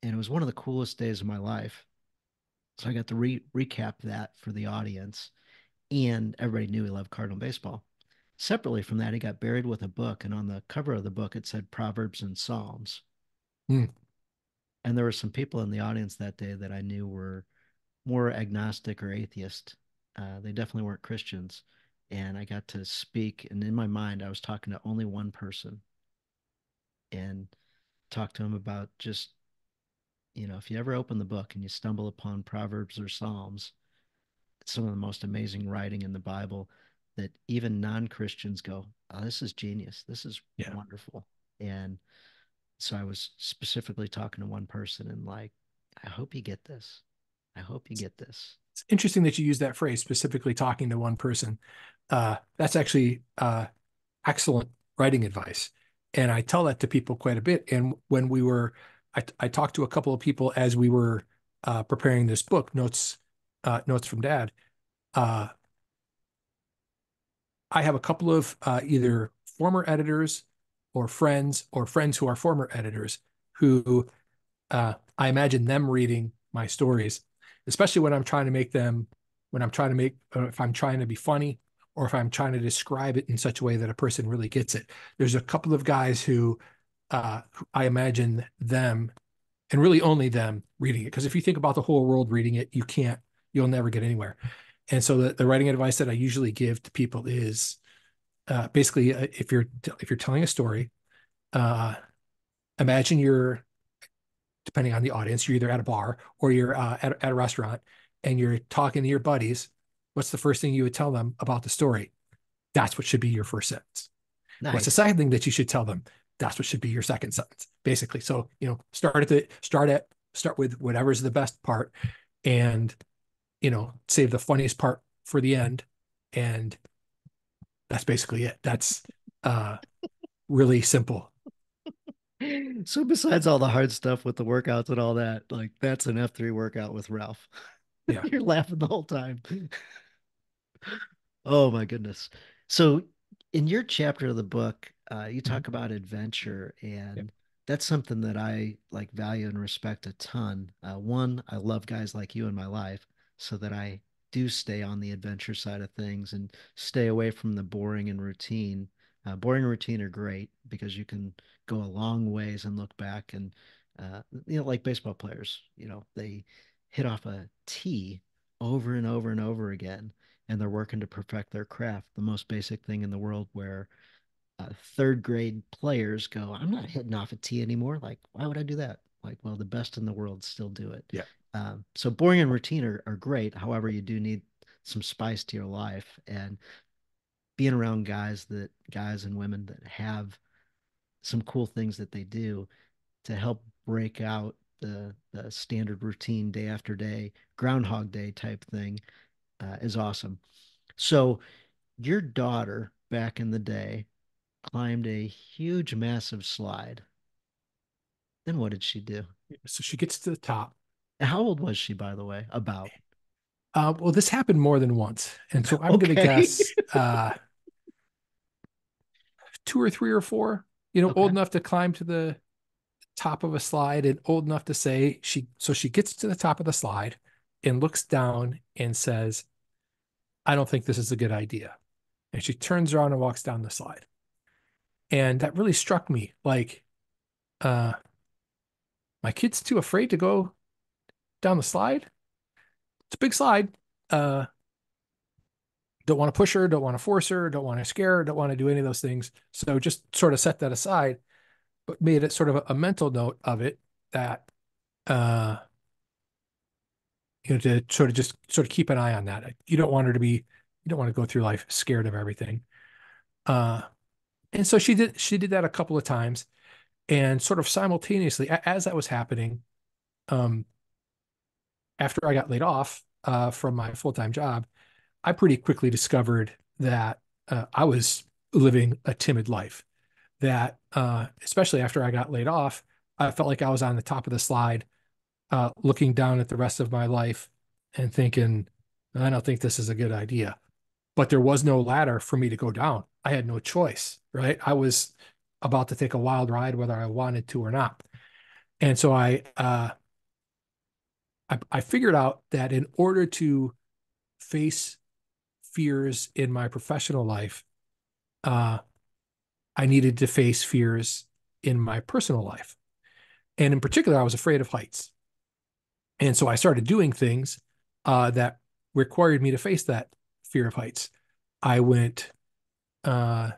And it was one of the coolest days of my life. So I got to recap that for the audience, and everybody knew he loved Cardinal baseball. Separately from that, he got buried with a book, and on the cover of the book, it said Proverbs and Psalms. Hmm. And there were some people in the audience that day that I knew were more agnostic or atheist. They definitely weren't Christians. And I got to speak, and in my mind, I was talking to only one person and talk to him about just, if you ever open the book and you stumble upon Proverbs or Psalms, it's some of the most amazing writing in the Bible that even non-Christians go, oh, this is genius. This is Yeah. wonderful. And so I was specifically talking to one person and like, I hope you get this. I hope you get this. It's interesting that you use that phrase, specifically talking to one person. That's actually excellent writing advice. And I tell that to people quite a bit. And when I talked to a couple of people as we were preparing this book, Notes from Dad. Uh, I have a couple of either former editors or friends who are former editors who I imagine them reading my stories, especially when I'm trying to make them, when I'm trying to make, if I'm trying to be funny or if I'm trying to describe it in such a way that a person really gets it. There's a couple of guys who I imagine them, and really only them reading it. Because if you think about the whole world reading it, you'll never get anywhere. And so the writing advice that I usually give to people is basically if you're telling a story, uh, imagine you're, depending on the audience, you're either at a bar or you're at a restaurant and you're talking to your buddies. What's the first thing you would tell them about the story? That's what should be your first sentence. What's the Nice. second thing that you should tell them? That's what should be your second sentence, basically. So, start with whatever's the best part and, save the funniest part for the end. And that's basically it. That's uh, really simple. So besides all the hard stuff with the workouts and all that, like that's an F3 workout with Ralph. Yeah. You're laughing the whole time. Oh my goodness. So in your chapter of the book, you Mhm. talk about adventure, Yep. and that's something that I like value and respect a ton. One, I love guys like you in my life so that I do stay on the adventure side of things and stay away from the boring and routine. Boring and routine are great because you can go a long ways and look back and like baseball players, they hit off a tee over and over and over again, and they're working to perfect their craft, the most basic thing in the world, where third grade players go, I'm not hitting off a tee anymore. Like, why would I do that? Like, well, the best in the world still do it. Yeah. So boring and routine are great. However, you do need some spice to your life, and being around guys and women that have some cool things that they do to help break out the standard routine day after day, Groundhog Day type thing, is awesome. So your daughter back in the day climbed a huge, massive slide. Then what did she do? So she gets to the top. How old was she, by the way? About. Well, this happened more than once. And so I'm going to Okay. guess two or three or four, old Okay. enough to climb to the top of a slide and old enough to say so she gets to the top of the slide and looks down and says, I don't think this is a good idea. And she turns around and walks down the slide. And that really struck me. Like, uh, my kid's too afraid to go down the slide. It's a big slide. Uh, don't want to push her, don't want to force her, don't want to scare her, don't want to do any of those things. So just sort of set that aside, but made it sort of a mental note of it that uh to sort of keep an eye on that. You don't want her to be, you don't want to go through life scared of everything. Uh, and so she did that a couple of times, and sort of simultaneously, as that was happening, um, after I got laid off from my full-time job, I pretty quickly discovered that I was living a timid life. That especially after I got laid off, I felt like I was on the top of the slide. looking down at the rest of my life and thinking, I don't think this is a good idea. But there was no ladder for me to go down. I had no choice, right? I was about to take a wild ride, whether I wanted to or not. And so I figured out that in order to face fears in my professional life, uh, I needed to face fears in my personal life. And in particular, I was afraid of heights. And so I started doing things that required me to face that fear of heights. I went uh,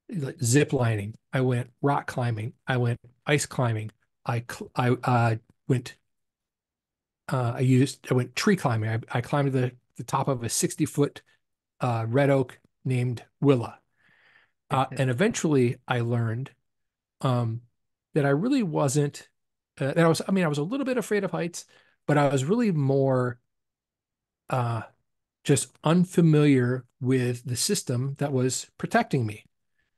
like zip lining. I went rock climbing. I went ice climbing. I went I went tree climbing. I climbed the top of a 60-foot red oak named Willa. And eventually I learned um, that I really wasn't that I was a little bit afraid of heights, but I was really more uh, just unfamiliar with the system that was protecting me,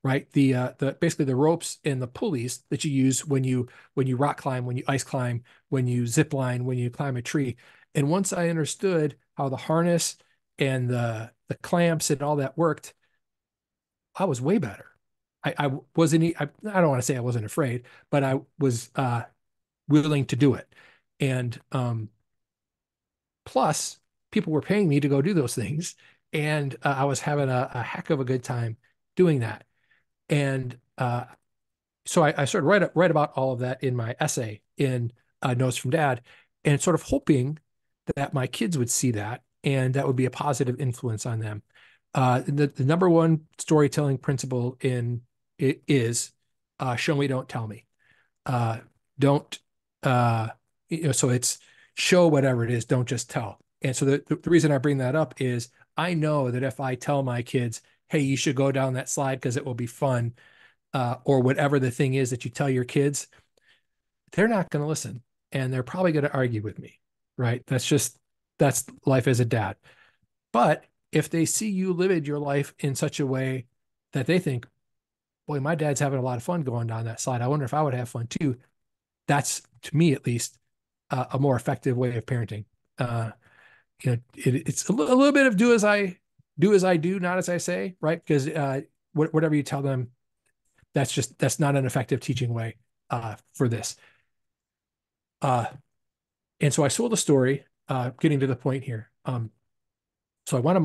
right? The basically the ropes and the pulleys that you use when you rock climb, when you ice climb, when you zip line, when you climb a tree. And once I understood how the harness and the clamps and all that worked, I was way better. I wasn't I don't want to say I wasn't afraid, but I was willing to do it. And plus, people were paying me to go do those things, and I was having a heck of a good time doing that. And so I started write about all of that in my essay in Notes from Dad, and sort of hoping that my kids would see that and that would be a positive influence on them. The number one storytelling principle in it is show me, don't tell me. Uh, don't so it's show whatever it is, don't just tell. And so the reason I bring that up is I know that if I tell my kids, hey, you should go down that slide because it will be fun, or whatever the thing is that you tell your kids, they're not going to listen and they're probably going to argue with me, right? That's life as a dad. But if they see you lived your life in such a way that they think, boy, my dad's having a lot of fun going down that slide. I wonder if I would have fun too. That's, to me at least, a more effective way of parenting. Uh, it's a little bit of do as I do, not as I say, right? Because whatever you tell them, that's not an effective teaching way for this. And so I sold a story, getting to the point here. So I wanted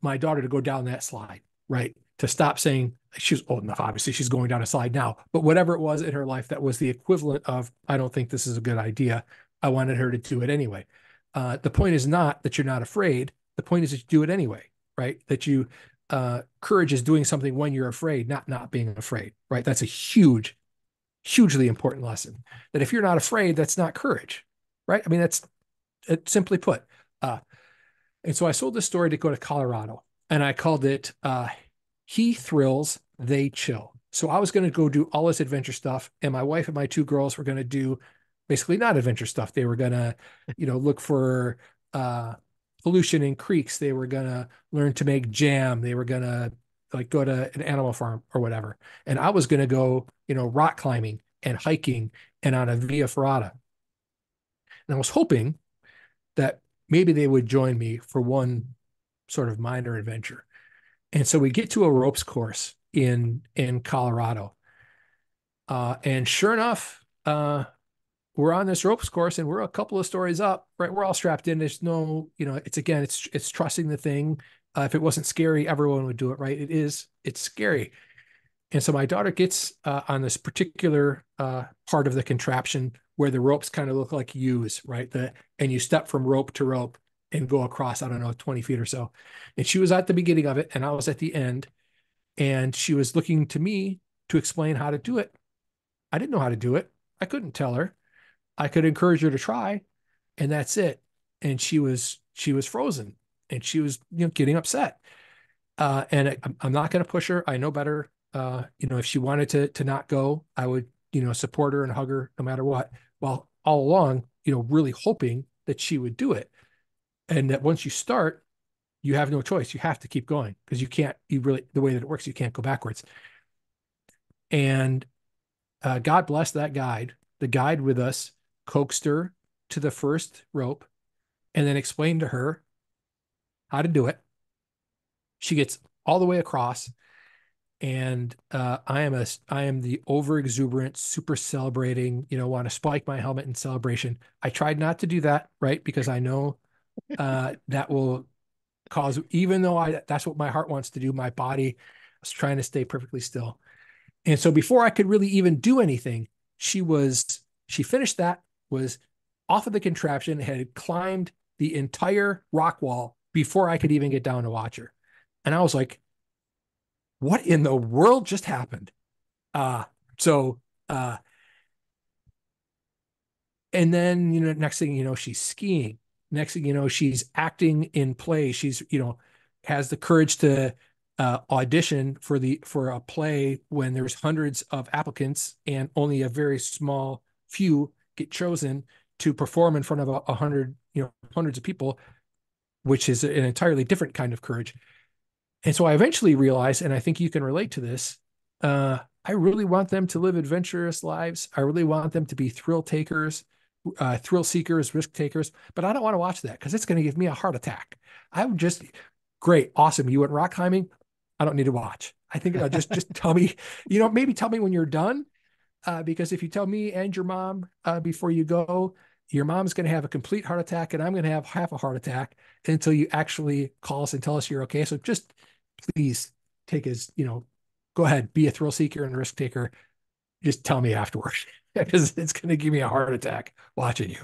my daughter to go down that slide, right? To stop saying she was old enough. Obviously, she's going down a slide now, but whatever it was in her life that was the equivalent of, I don't think this is a good idea. I wanted her to do it anyway. The point is not that you're not afraid. The point is that you do it anyway, right? That you courage is doing something when you're afraid, not being afraid, right? That's a hugely important lesson. That if you're not afraid, that's not courage, right? I mean, that's simply put. Uh, and so I sold this story to go to Colorado, and I called it He Thrills, They Chill. So I was going to go do all this adventure stuff, and my wife and my two girls were going to do basically not adventure stuff. They were going to, look for pollution in creeks. They were going to learn to make jam. They were going to like go to an animal farm or whatever. And I was going to go, rock climbing and hiking and on a via ferrata. And I was hoping that maybe they would join me for one sort of minor adventure. And so we get to a ropes course in Colorado. And sure enough, we're on this ropes course and we're a couple of stories up, right? We're all strapped in. There's no, it's trusting the thing. If it wasn't scary, everyone would do it, right? It's scary. And so my daughter gets on this particular part of the contraption where the ropes kind of look like U's, right? And you step from rope to rope and go across, I don't know, 20 feet or so. And she was at the beginning of it and I was at the end. And she was looking to me to explain how to do it. I didn't know how to do it. I couldn't tell her. I could encourage her to try, and that's it. And she was frozen and she was, getting upset. And I'm not going to push her. I know better. If she wanted to not go, I would, support her and hug her no matter what. Well, all along, really hoping that she would do it. And that once you start, you have no choice. You have to keep going because the way that it works, you can't go backwards. And God bless that guide. The guide with us coaxed her to the first rope, and then explained to her how to do it. She gets all the way across, and I am the over exuberant, super celebrating, want to spike my helmet in celebration. I tried not to do that, right? Because I know that will cause, even though that's what my heart wants to do, my body was trying to stay perfectly still. And so before I could really even do anything, she finished that, was off of the contraption, had climbed the entire rock wall before I could even get down to watch her. And I was like, what in the world just happened? Uh so uh and then next thing you know, she's skiing. Next thing you know, she's acting in play. She's has the courage to audition for a play when there's hundreds of applicants and only a very small few get chosen to perform in front of a hundred, hundreds of people, which is an entirely different kind of courage. And so I eventually realized, and I think you can relate to this, I really want them to live adventurous lives. I really want them to be thrill takers, thrill seekers, risk takers, but I don't want to watch that because it's going to give me a heart attack. I would just, great, awesome. You went rock climbing. I don't need to watch. I think just tell me, maybe tell me when you're done, because if you tell me and your mom before you go, your mom's going to have a complete heart attack and I'm going to have half a heart attack until you actually call us and tell us you're okay. So just please take as, go ahead, be a thrill seeker and a risk taker. Just tell me afterwards because it's going to give me a heart attack watching you.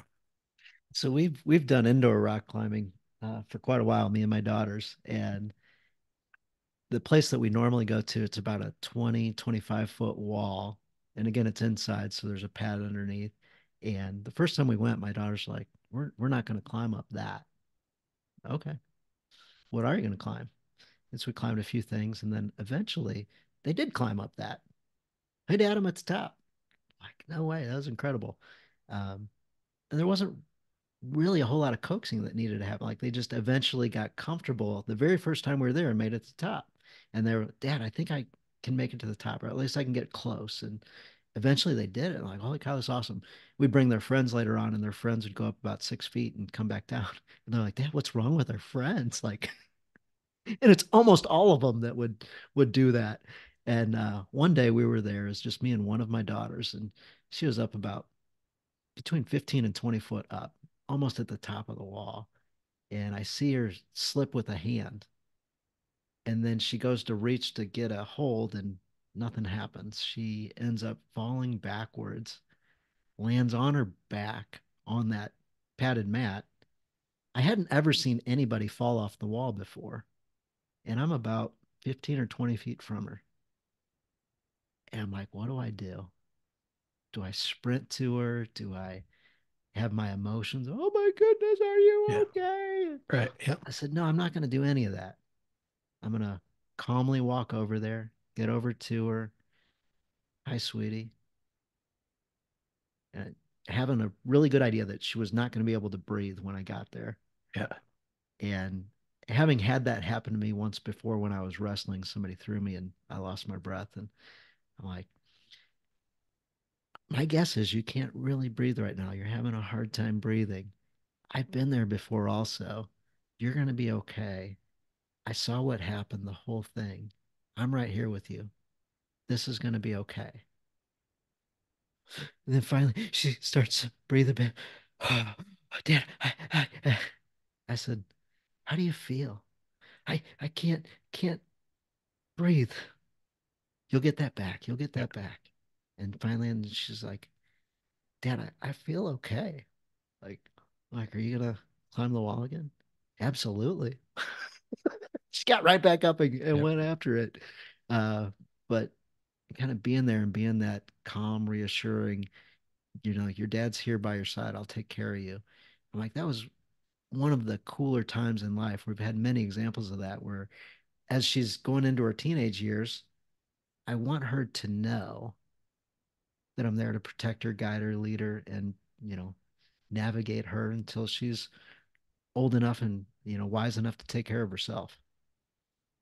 So we've done indoor rock climbing for quite a while, me and my daughters. And the place that we normally go to, it's about a 25-foot wall. And again, it's inside, so there's a pad underneath. And the first time we went, my daughter's like, we're not going to climb up that. Okay. What are you going to climb? And so we climbed a few things, and then eventually they did climb up that. Hey, Dad, I'm at the top. Like, no way, that was incredible. And there wasn't really a whole lot of coaxing that needed to happen. Like they just eventually got comfortable the very first time we were there and made it to the top. And they were, Dad, I think I can make it to the top, or at least I can get close. And eventually they did it. I'm like, holy cow, that's awesome. We bring their friends later on, and their friends would go up about 6 feet and come back down. And they're like, Dad, what's wrong with our friends? Like, and it's almost all of them that would do that. And one day we were there, it's just me and one of my daughters, and she was up about between 15 and 20 foot up, almost at the top of the wall. And I see her slip with a hand. And then she goes to reach to get a hold, and nothing happens. She ends up falling backwards, lands on her back on that padded mat. I hadn't ever seen anybody fall off the wall before. And I'm about 15 or 20 feet from her. And I'm like, what do I do? Do I sprint to her? Do I have my emotions? Oh my goodness, are you Yeah. okay? Right. Yeah. I said, no, I'm not going to do any of that. I'm going to calmly walk over there, get over to her. Hi, sweetie. And having a really good idea that she was not going to be able to breathe when I got there. Yeah. And having had that happen to me once before when I was wrestling, somebody threw me and I lost my breath. And I'm like, my guess is you can't really breathe right now. You're having a hard time breathing. I've been there before also. You're going to be okay. I saw what happened, the whole thing. I'm right here with you. This is going to be okay. And then finally, she starts to breathe a bit. Oh, Dad, I said, how do you feel? I can't breathe. You'll get that back. You'll get Yeah. that back. And finally, and she's like, Dad, I feel okay. Like, are you gonna climb the wall again? Absolutely. She got right back up and Yeah. went after it. Uh, but kind of being there and being that calm, reassuring, your dad's here by your side. I'll take care of you. I'm like, that was one of the cooler times in life. We've had many examples of that where as she's going into her teenage years, I want her to know that I'm there to protect her, guide her, lead her, and, you know, navigate her until she's old enough and, wise enough to take care of herself.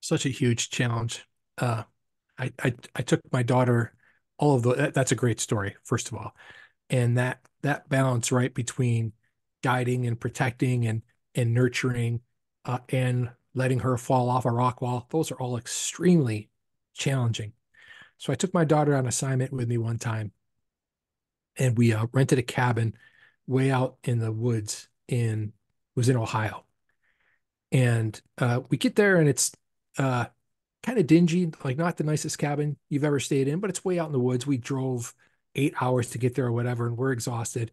Such a huge challenge. Uh, I took my daughter, all of the, that's a great story, first of all. And that balance right between guiding and protecting and nurturing and letting her fall off a rock wall, those are all extremely challenging. So I took my daughter on assignment with me one time, and we rented a cabin way out in the woods in was in Ohio. And we get there, and it's uh, kind of dingy, like not the nicest cabin you've ever stayed in, but it's way out in the woods. We drove 8 hours to get there or whatever, and we're exhausted.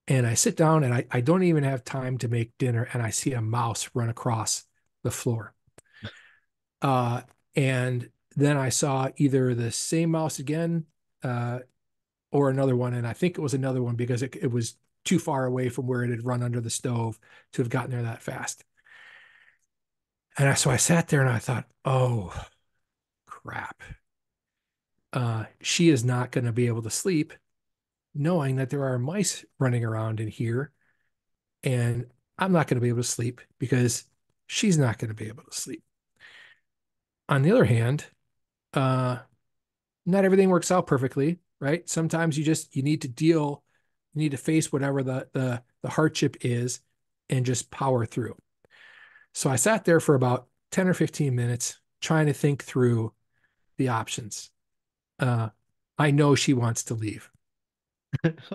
And I sit down, and I don't even have time to make dinner, and I see a mouse run across the floor. Uh, and then I saw either the same mouse again, uh, or another one. And I think it was another one because it was too far away from where it had run under the stove to have gotten there that fast. So I sat there and I thought, oh, crap. She is not going to be able to sleep knowing that there are mice running around in here. And I'm not going to be able to sleep because she's not going to be able to sleep. On the other hand, uh, not everything works out perfectly, right? Sometimes you need to you need to face whatever the hardship is and just power through. So I sat there for about 10 or 15 minutes trying to think through the options. Uh, I know she wants to leave.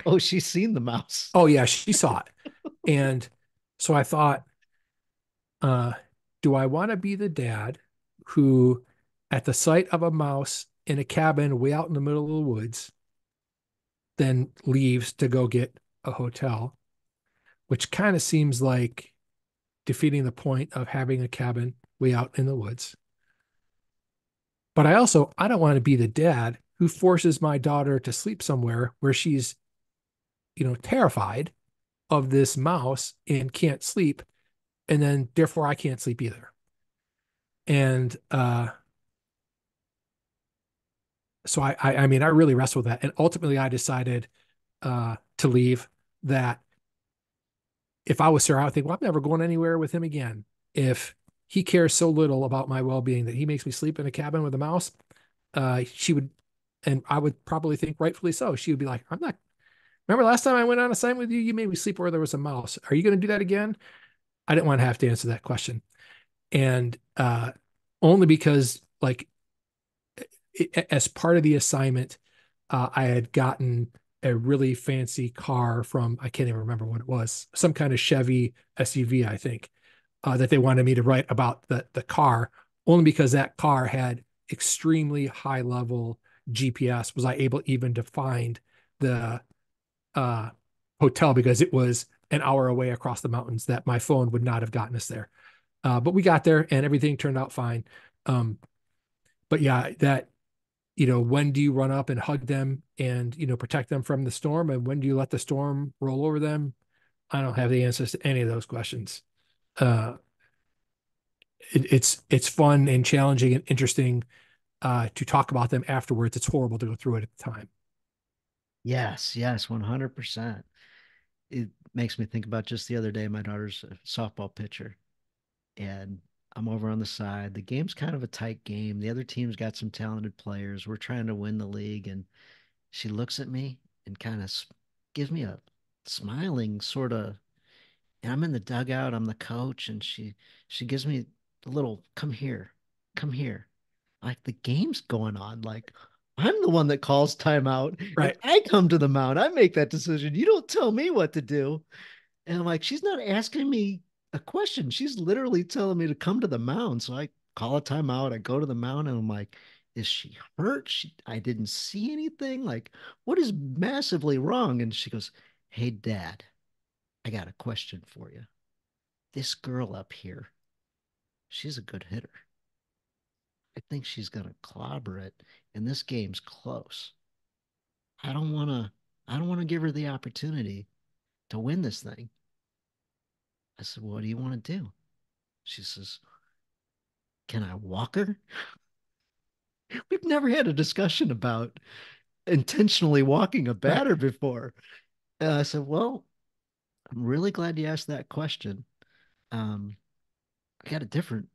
Oh, she's seen the mouse. Oh yeah, she saw it. And so I thought, uh, do I want to be the dad who, at the sight of a mouse in a cabin way out in the middle of the woods, then leaves to go get a hotel, which kind of seems like defeating the point of having a cabin way out in the woods. But I don't want to be the dad who forces my daughter to sleep somewhere where she's, terrified of this mouse and can't sleep. And then therefore I can't sleep either. And so I mean, I really wrestled with that. And ultimately I decided to leave that if I was her, I would think, well, I'm never going anywhere with him again. If he cares so little about my well-being that he makes me sleep in a cabin with a mouse, she would, and I would probably think rightfully so. She would be like, I'm not, remember last time I went on a assignment with you, you made me sleep where there was a mouse. Are you going to do that again? I didn't want to have to answer that question. And only because like as part of the assignment, I had gotten a really fancy car from, I can't even remember what it was, some kind of Chevy SUV, I think, that they wanted me to write about the car, only because that car had extremely high level GPS. Was I able even to find the uh, hotel because it was an hour away across the mountains that my phone would not have gotten us there. But we got there and everything turned out fine. Um, but yeah, when do you run up and hug them and, protect them from the storm? And when do you let the storm roll over them? I don't have the answers to any of those questions. Uh, it's fun and challenging and interesting to talk about them afterwards. It's horrible to go through it at the time. Yes, yes, 100%. It makes me think about just the other day, my daughter's a softball pitcher, and I'm over on the side. The game's kind of a tight game. The other team's got some talented players. We're trying to win the league, and she looks at me and kind of gives me a smiling sort of, and I'm in the dugout, I'm the coach, and she gives me a little come here, come here. Like the game's going on. Like I'm the one that calls timeout and Right. I come to the mound. I make that decision. You don't tell me what to do. And I'm like, she's not asking me a question. She's literally telling me to come to the mound. So I call a timeout. I go to the mound and I'm like, is she hurt? I didn't see anything. Like, what is massively wrong? And she goes, hey, Dad, I got a question for you. This girl up here, she's a good hitter. I think she's going to clobber it, and this game's close. I don't want to. I don't want to give her the opportunity to win this thing. I said, "What do you want to do?" She says, "Can I walk her?" We've never had a discussion about intentionally walking a Right. batter before. And I said, "Well, I'm really glad you asked that question. Um, I got a different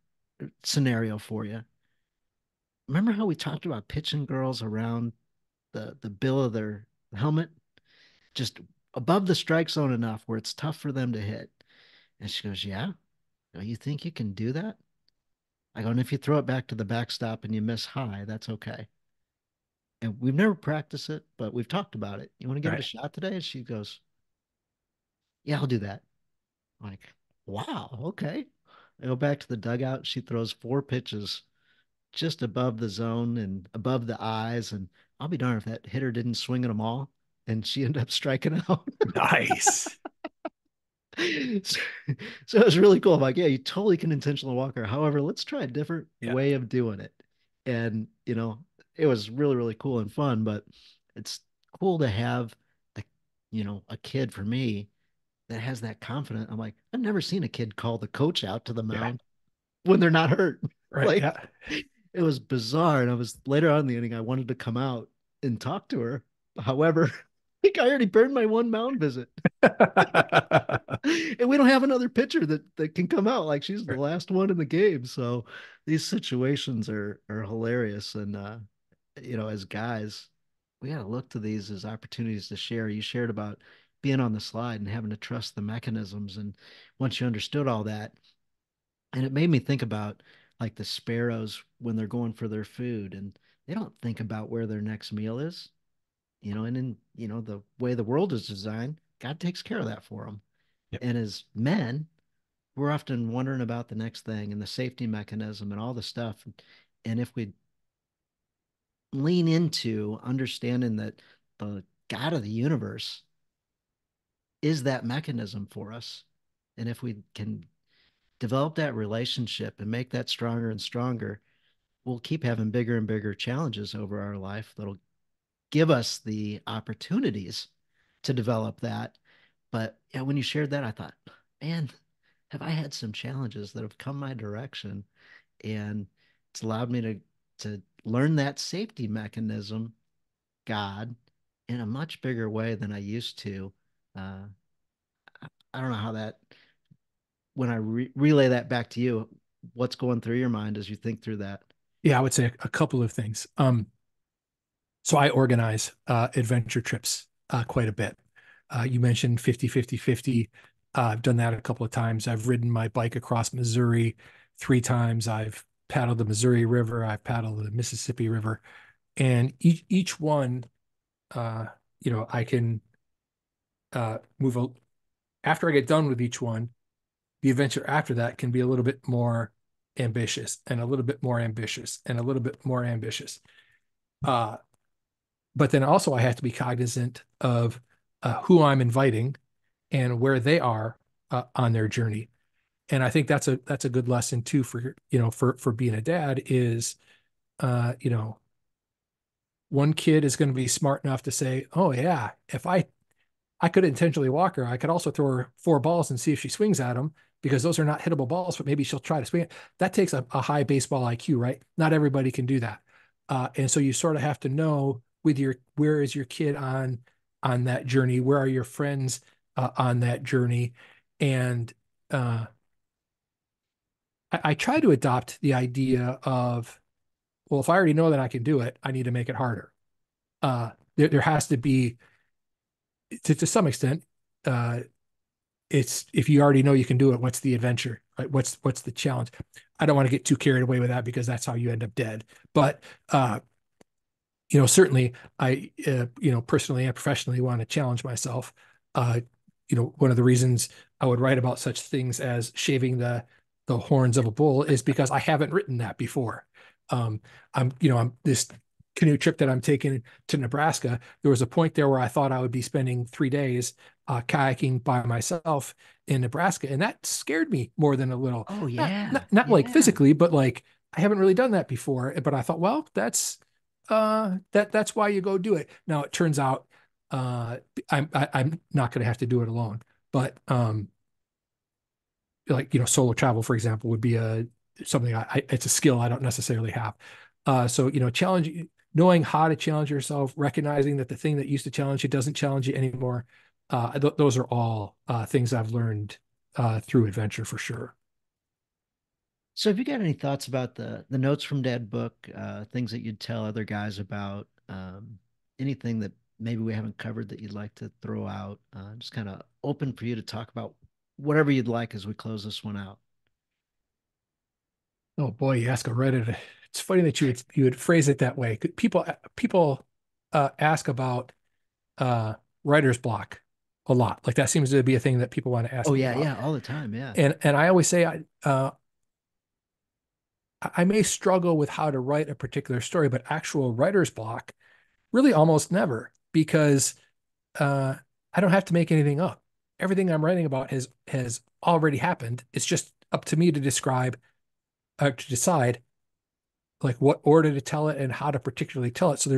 scenario for you. Remember how we talked about pitching girls around the bill of their helmet? just above the strike zone enough where it's tough for them to hit. And she goes, yeah, you think you can do that? I go, and if you throw it back to the backstop and you miss high, that's okay. And we've never practiced it, but we've talked about it. You want to give it a Right. shot today? And she goes, yeah, I'll do that. I'm like, wow, okay. I go back to the dugout. She throws four pitches just above the zone and above the eyes. And I'll be darned if that hitter didn't swing at them all. And she ended up striking out. Nice. so, so it was really cool. I'm like, yeah, you totally can intentionally walk her. However, let's try a different Yeah. way of doing it. And, it was really, really cool and fun, but it's cool to have a, a kid for me that has that confidence. I'm like, I've never seen a kid call the coach out to the Yeah. mound when they're not hurt. Right. Like Yeah. it was bizarre. And I was later on in the inning, I wanted to come out and talk to her. However, I think I already burned my one mound visit. And we don't have another pitcher that can come out. Like she's the Right. last one in the game. So these situations are hilarious. And as guys, we gotta look to these as opportunities to share. You shared about being on the slide and having to trust the mechanisms. And once you understood all that, and it made me think about like the sparrows when they're going for their food and they don't think about where their next meal is, and in, the way the world is designed, God takes care of that for them. Yep. And as men, we're often wondering about the next thing and the safety mechanism and all the stuff. And if we lean into understanding that the God of the universe is that mechanism for us, and if we can develop that relationship and make that stronger and stronger, we'll keep having bigger and bigger challenges over our life that'll give us the opportunities to develop that. But yeah, when you shared that, I thought, man, have I had some challenges that have come my direction, and it's allowed me to learn that safety mechanism, God, in a much bigger way than I used to. Uh, I don't know how that, when I relay that back to you, what's going through your mind as you think through that? Yeah, I would say a couple of things. So I organize adventure trips quite a bit. You mentioned 50-50-50. I've done that a couple of times. I've ridden my bike across Missouri 3 times. I've paddled the Missouri River. I've paddled the Mississippi River. And each one, uh, I can move after I get done with each one, the adventure after that can be a little bit more ambitious and a little bit more ambitious and a little bit more ambitious. Uh, but then also I have to be cognizant of who I'm inviting and where they are on their journey. And I think that's a good lesson too for for being a dad is uh, you know one kid is going to be smart enough to say, oh yeah, if I could intentionally walk her. I could also throw her 4 balls and see if she swings at them because those are not hittable balls, but maybe she'll try to swing it. That takes a high baseball IQ, right? Not everybody can do that. And so you sort of have to know with where is your kid on that journey? Where are your friends on that journey? And uh, I try to adopt the idea of, well, if I already know that I can do it, I need to make it harder. There has to be, to some extent, uh, it's if you already know you can do it, what's the adventure? Right? What's the challenge? I don't want to get too carried away with that because that's how you end up dead. But certainly I, personally and professionally want to challenge myself. Uh, one of the reasons I would write about such things as shaving the horns of a bull is because I haven't written that before. Um, I'm this canoe trip that I'm taking to Nebraska. There was a point there where I thought I would be spending 3 days kayaking by myself in Nebraska, and that scared me more than a little. Oh Not yeah, not, not like yeah. physically, but like I haven't really done that before. But I thought, well, that's why you go do it. Now it turns out I'm not going to have to do it alone, but like solo travel, for example, would be a something it's a skill I don't necessarily have. So challenge knowing how to challenge yourself, recognizing that the thing that used to challenge you doesn't challenge you anymore. Those are all things I've learned through adventure for sure. So have you got any thoughts about the notes from Dad book, things that you'd tell other guys about, anything that maybe we haven't covered that you'd like to throw out? Just kind of open for you to talk about whatever you'd like as we close this one out. Oh boy, you ask a Redditor. It's funny that you would phrase it that way. People ask about uh, writer's block a lot. Like that seems to be a thing that people want to Oh ask me yeah, about. yeah, all the time. Yeah. And I always say I may struggle with how to write a particular story, but actual writer's block really almost never because uh, I don't have to make anything up. Everything I'm writing about has already happened. It's just up to me to describe to decide like what order to tell it and how to particularly tell it. So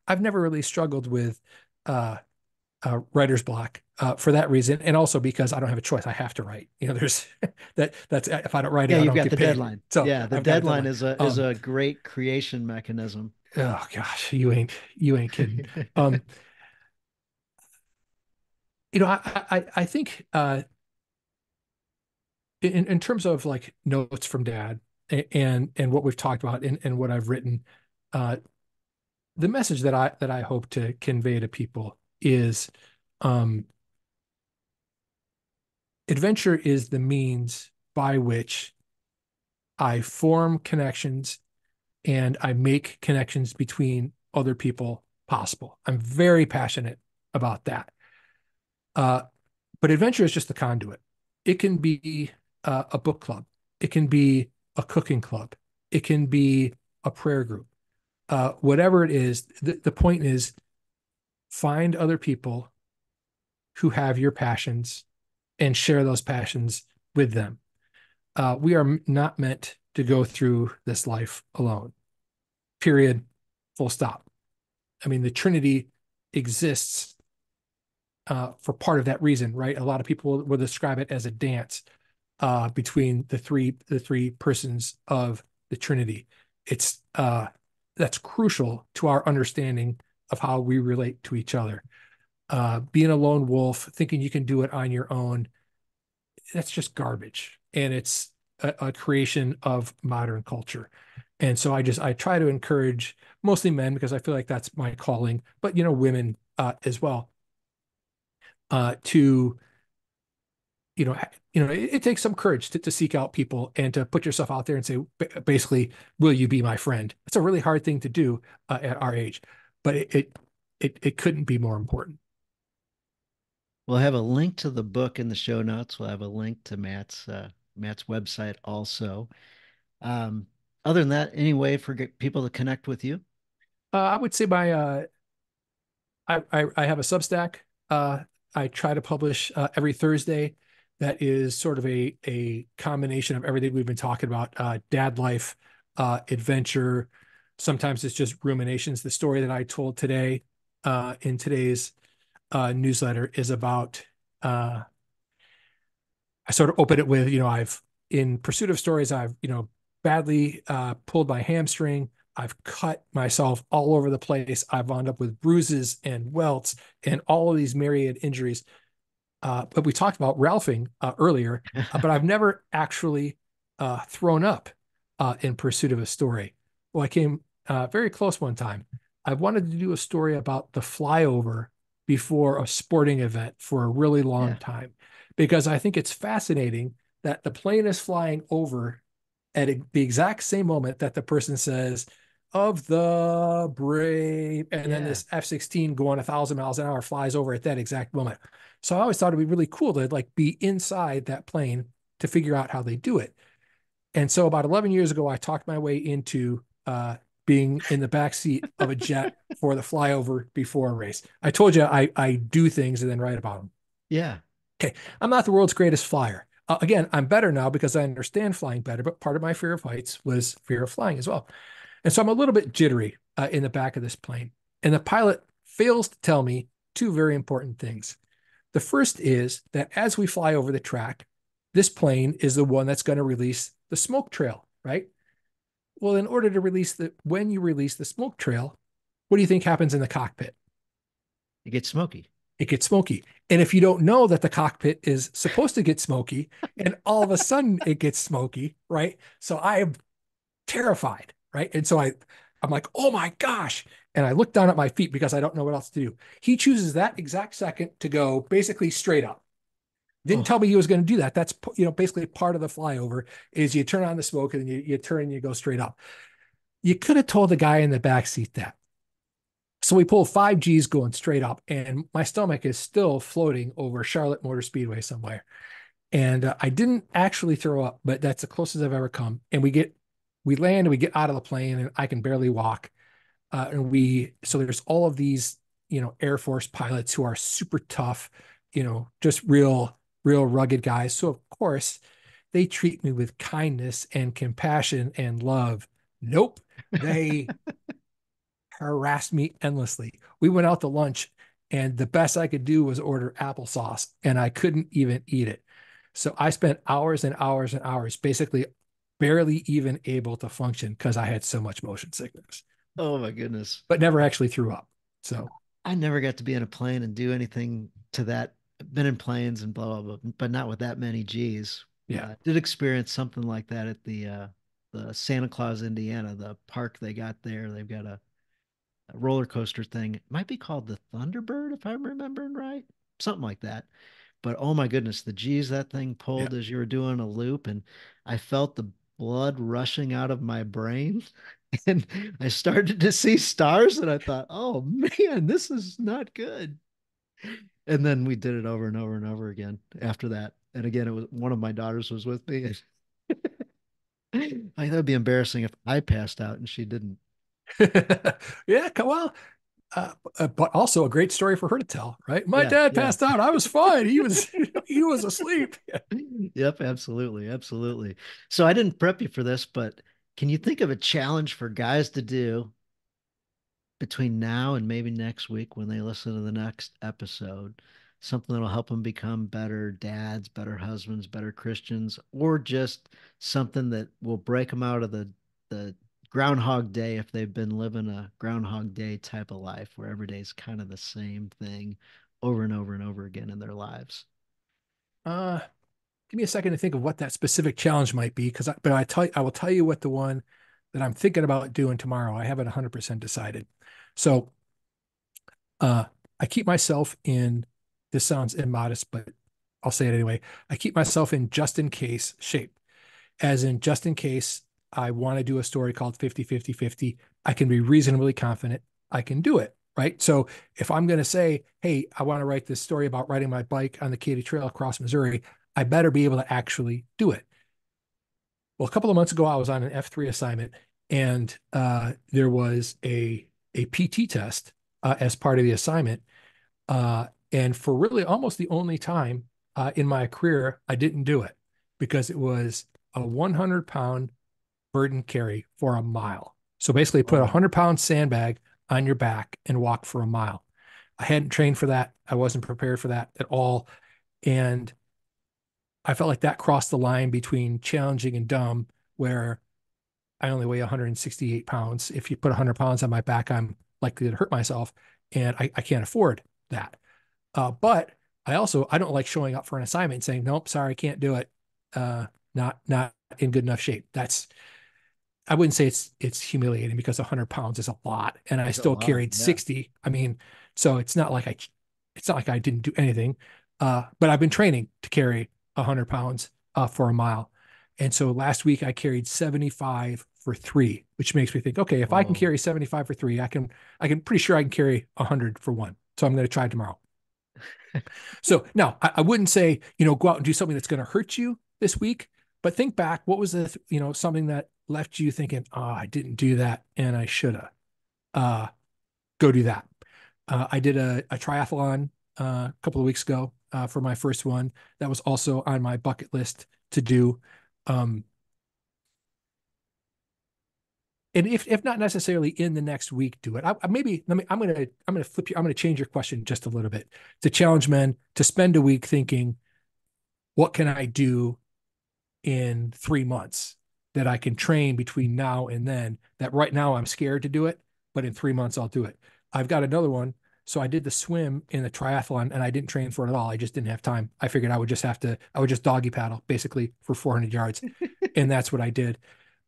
I've never really struggled with uh, writer's block for that reason, and also because I don't have a choice. I have to write. There's that's if I don't write Yeah, it, I you've don't got get the paid. deadline. So Yeah, the I've got a deadline deadline. is a great creation mechanism. Oh gosh, you ain't kidding. Um, I think in terms of like notes from dad and what we've talked about and what I've written, uh, the message that I hope to convey to people is um, adventure is the means by which I form connections and I make connections between other people possible. I'm very passionate about that. Uh, but adventure is just the conduit. It can be a book club. It can be a cooking club. It can be a prayer group. Whatever it is, the point is find other people who have your passions and share those passions with them. We are not meant to go through this life alone, period, full stop. I mean, the Trinity exists for part of that reason, right? A lot of people will describe it as a dance between the three persons of the Trinity. It's that's crucial to our understanding of how we relate to each other. Being a lone wolf, thinking you can do it on your own, that's just garbage, and it's a creation of modern culture. And so I try to encourage mostly men because I feel like that's my calling, but women as well to it takes some courage to seek out people and to put yourself out there and say, basically, will you be my friend? It's a really hard thing to do at our age, but it couldn't be more important. We'll have a link to the book in the show notes. We'll have a link to Matt's website also. Um, Other than that, any way for people to connect with you? I would say I have a Substack. I try to publish every Thursday. That is sort of a combination of everything we've been talking about: dad life, adventure. Sometimes it's just ruminations. The story that I told today in today's newsletter is about. I sort of open it with, I've in pursuit of stories, I've badly pulled my hamstring. I've cut myself all over the place. I've wound up with bruises and welts and all of these myriad injuries. But we talked about Ralphing earlier, but I've never actually thrown up in pursuit of a story. Well, I came very close one time. I wanted to do a story about the flyover before a sporting event for a really long Yeah. time because I think it's fascinating that the plane is flying over at the exact same moment that the person says, of the brave, and then Yeah. this F-16 going 1,000 miles an hour flies over at that exact moment. So I always thought it'd be really cool to like be inside that plane to figure out how they do it. And so about 11 years ago, I talked my way into being in the back seat of a jet for the flyover before a race. I told you I do things and then write about them. Yeah. Okay, I'm not the world's greatest flyer. Again, I'm better now because I understand flying better, but part of my fear of heights was fear of flying as well. And so I'm a little bit jittery in the back of this plane. And the pilot fails to tell me two very important things. The first is that as we fly over the track, this plane is the one that's going to release the smoke trail, right? Well, in order to when you release the smoke trail, what do you think happens in the cockpit? It gets smoky. It gets smoky. And if you don't know that the cockpit is supposed to get smoky and all of a sudden it gets smoky, right? So I am terrified, right? And so I'm like, oh my gosh. And I look down at my feet because I don't know what else to do. He chooses that exact second to go basically straight up. Didn't tell Oh, me he was going to do that. That's, basically part of the flyover is you turn on the smoke and you turn and you go straight up. You could have told the guy in the back seat that. So we pulled 5 Gs going straight up, and my stomach is still floating over Charlotte Motor Speedway somewhere. And I didn't actually throw up, but that's the closest I've ever come. And we land and we get out of the plane, and I can barely walk. So there's all of these, Air Force pilots who are super tough, just real rugged guys. So of course, they treat me with kindness and compassion and love. Nope. They harassed me endlessly. We went out to lunch, and the best I could do was order applesauce, and I couldn't even eat it. So I spent hours and hours and hours basically barely even able to function because I had so much motion sickness, oh my goodness. but never actually threw up. So I never got to be in a plane and do anything to that. Been in planes and blah blah blah, but not with that many G's. yeah, Did experience something like that at the Santa Claus, Indiana, the park they got there. They've got a roller coaster thing. It might be called the Thunderbird, if I'm remembering right, something like that. But oh my goodness, the G's that thing yeah. pulled as you were doing a loop, and I felt the blood rushing out of my brain. And I started to see stars, and I thought, oh man, this is not good. And then we did it over and over and over again after that. And again, it was one of my daughters was with me. And I thought it'd be embarrassing if I passed out and she didn't. Yeah, well, but also a great story for her to tell, right? My Yeah, dad yeah. passed out. I was fine. He was asleep. Yep, absolutely, absolutely. So I didn't prep you for this, but can you think of a challenge for guys to do between now and maybe next week when they listen to the next episode? Something that'll help them become better dads, better husbands, better Christians, or just something that will break them out of the Groundhog Day if they've been living a Groundhog Day type of life where every day is kind of the same thing over and over and over again in their lives. Uh, Give me a second to think of what that specific challenge might be, but I will tell you what the one that I'm thinking about doing tomorrow. I haven't 100% decided. So, uh, I keep myself in. This sounds immodest, but I'll say it anyway. I keep myself in just in case shape, as in just in case I want to do a story called 50-50-50. I can be reasonably confident I can do it. Right. So if I'm going to say, hey, I want to write this story about riding my bike on the Katy Trail across Missouri, I better be able to actually do it. Well, a couple of months ago, I was on an F3 assignment, and there was a PT test as part of the assignment. And for really almost the only time in my career, I didn't do it because it was a 100-pound burden carry for a mile. So basically, put a Oh, 100-pound sandbag on your back and walk for a mile. I hadn't trained for that. I wasn't prepared for that at all. And I felt like that crossed the line between challenging and dumb, where I only weigh 168 pounds. If you put 100 pounds on my back, I'm likely to hurt myself, and I can't afford that. But I don't like showing up for an assignment and saying, nope, sorry, can't do it. Not in good enough shape. I wouldn't say it's humiliating because 100 pounds is a lot, and I it's a still lot. carried Yeah. 60. I mean, so it's not like I didn't do anything. But I've been training to carry 100 pounds for a mile, and so last week I carried 75 for 3, which makes me think, okay, if I can Whoa. carry 75 for 3, I can pretty sure I can carry 100 for 1. So I'm going to try tomorrow. So now I wouldn't say, go out and do something that's going to hurt you this week, but think back, what was something that left you thinking, oh, I didn't do that and I should have. Uh, Go do that. I did a triathlon a couple of weeks ago for my first one. That was also on my bucket list to do. Um, and if not necessarily in the next week, do it. Maybe I'm gonna flip you. I'm gonna change your question just a little bit to challenge men to spend a week thinking, what can I do in 3 months that I can train between now and then, that right now I'm scared to do it, but in 3 months I'll do it. I've got another one. So I did the swim in the triathlon and I didn't train for it at all. I just didn't have time. I figured I would just doggy paddle basically for 400 yards. And that's what I did.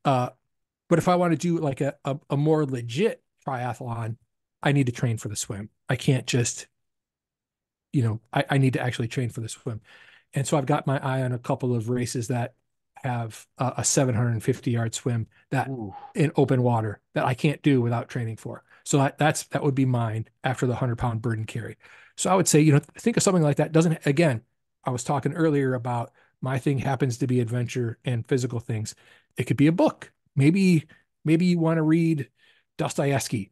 But if I want to do like a more legit triathlon, I need to train for the swim. I can't just, I need to actually train for the swim. And so I've got my eye on a couple of races that have a 750-yard swim that Ooh. in open water that I can't do without training for. So that would be mine after the 100-pound burden carry. So I would say, think of something like that. Doesn't, again, I was talking earlier about my thing happens to be adventure and physical things. It could be a book. Maybe you want to read Dostoevsky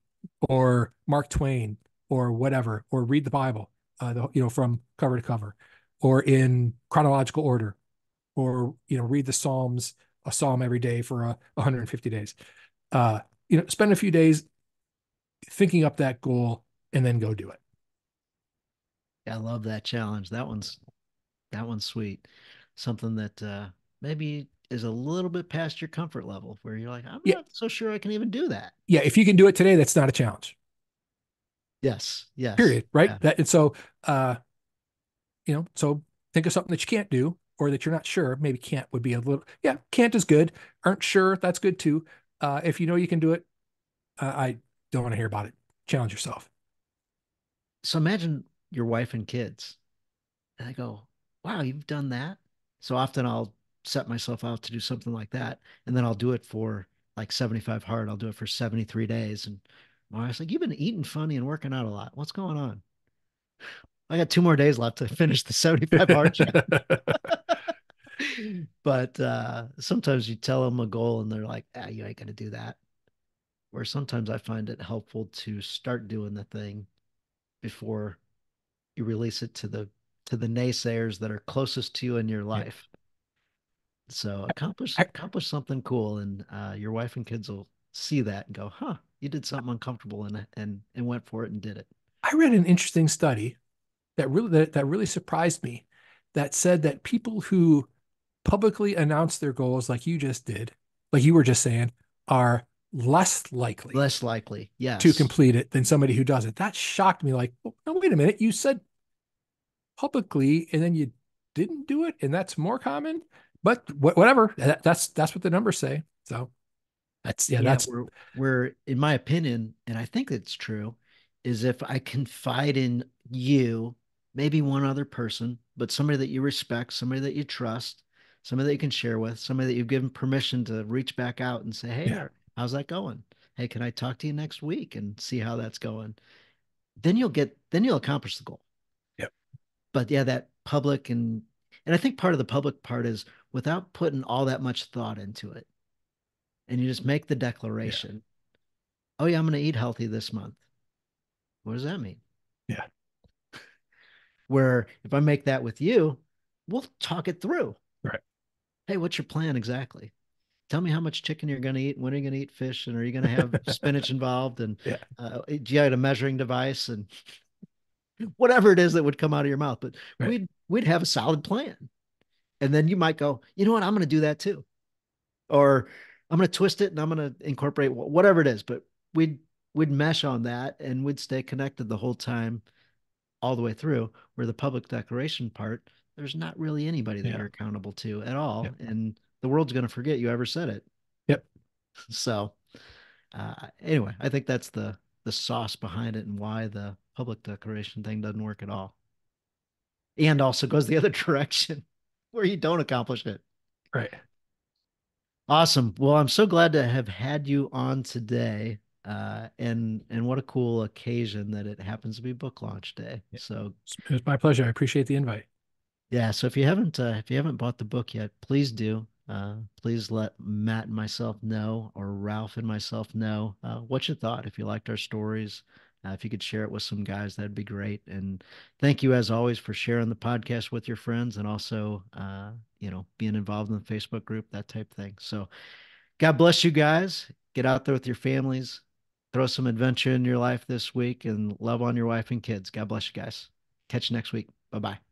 or Mark Twain or whatever, or read the Bible, from cover to cover, or in chronological order, or read the Psalms, a psalm every day for 150 days. Uh, spend a few days thinking up that goal and then go do it. I love that challenge. That one's sweet. Something that maybe is a little bit past your comfort level where you're like, I'm Yeah, not so sure I can even do that. yeah. If you can do it today, that's not a challenge. Yes, yes. Period. Right. Yeah. That and so so think of something that you can't do or that you're not sure. Maybe can't would be a little. Yeah, can't is good. Aren't sure, that's good too. If you know you can do it, I don't want to hear about it. Challenge yourself. So imagine your wife and kids. And I go, wow, you've done that. So often I'll set myself out to do something like that. And then I'll do it for like 75 hard. I'll do it for 73 days. And my wife's like, you've been eating funny and working out a lot. What's going on? I got 2 more days left to finish the 75 hard challenge. But sometimes you tell them a goal and they're like, ah, you ain't going to do that. Where sometimes I find it helpful to start doing the thing before you release it to the naysayers that are closest to you in your Yeah. life. So accomplish I, accomplish something cool, and your wife and kids will see that and go, "Huh, you did something uncomfortable and went for it and did it." I read an interesting study that really surprised me that said that people who publicly announce their goals like you just did, like you were just saying, are less likely Less likely, to yes. complete it than somebody who doesn't. That shocked me. Like, oh, no, wait a minute. You said publicly and then you didn't do it, and that's more common. But whatever. That's what the numbers say. So that's yeah, Yeah, that's we're in my opinion, and I think it's true, is if I confide in you, maybe one other person, but somebody that you respect, somebody that you trust, somebody that you can share with, somebody that you've given permission to reach back out and say, "Hey, yeah, how's that going? Hey, can I talk to you next week and see how that's going?" Then you'll accomplish the goal. yep, But yeah, that public and I think part of the public part is without putting all that much thought into it, and you just make the yeah, declaration, oh yeah, I'm going to eat healthy this month. What does that mean? yeah, Where if I make that with you, we'll talk it through. right, Hey, what's your plan exactly? Tell me how much chicken you're going to eat. When are you going to eat fish? And are you going to have spinach involved? And yeah, do you have a measuring device and whatever it is that would come out of your mouth? But right, we'd have a solid plan. And then you might go, you know what? I'm going to do that too. Or I'm going to twist it and I'm going to incorporate whatever it is. But we'd mesh on that and we'd stay connected the whole time, all the way through. Where the public declaration part, there's not really anybody that yeah, you're accountable to at all, yep, and the world's going to forget you ever said it. yep, So anyway, I think that's the sauce behind it and why the public declaration thing doesn't work at all, and also goes the other direction where you don't accomplish it. right. Awesome. Well, I'm so glad to have had you on today. And what a cool occasion that it happens to be book launch day. Yeah. So It was my pleasure. I appreciate the invite. yeah, so if you haven't bought the book yet, please do. Please let Matt and myself know, or Ralph and myself know, what you thought. If you liked our stories, if you could share it with some guys, that'd be great. And thank you, as always, for sharing the podcast with your friends, and also, being involved in the Facebook group, that type of thing. So, God bless you guys. Get out there with your families, throw some adventure in your life this week, and love on your wife and kids. God bless you guys. Catch you next week. Bye bye.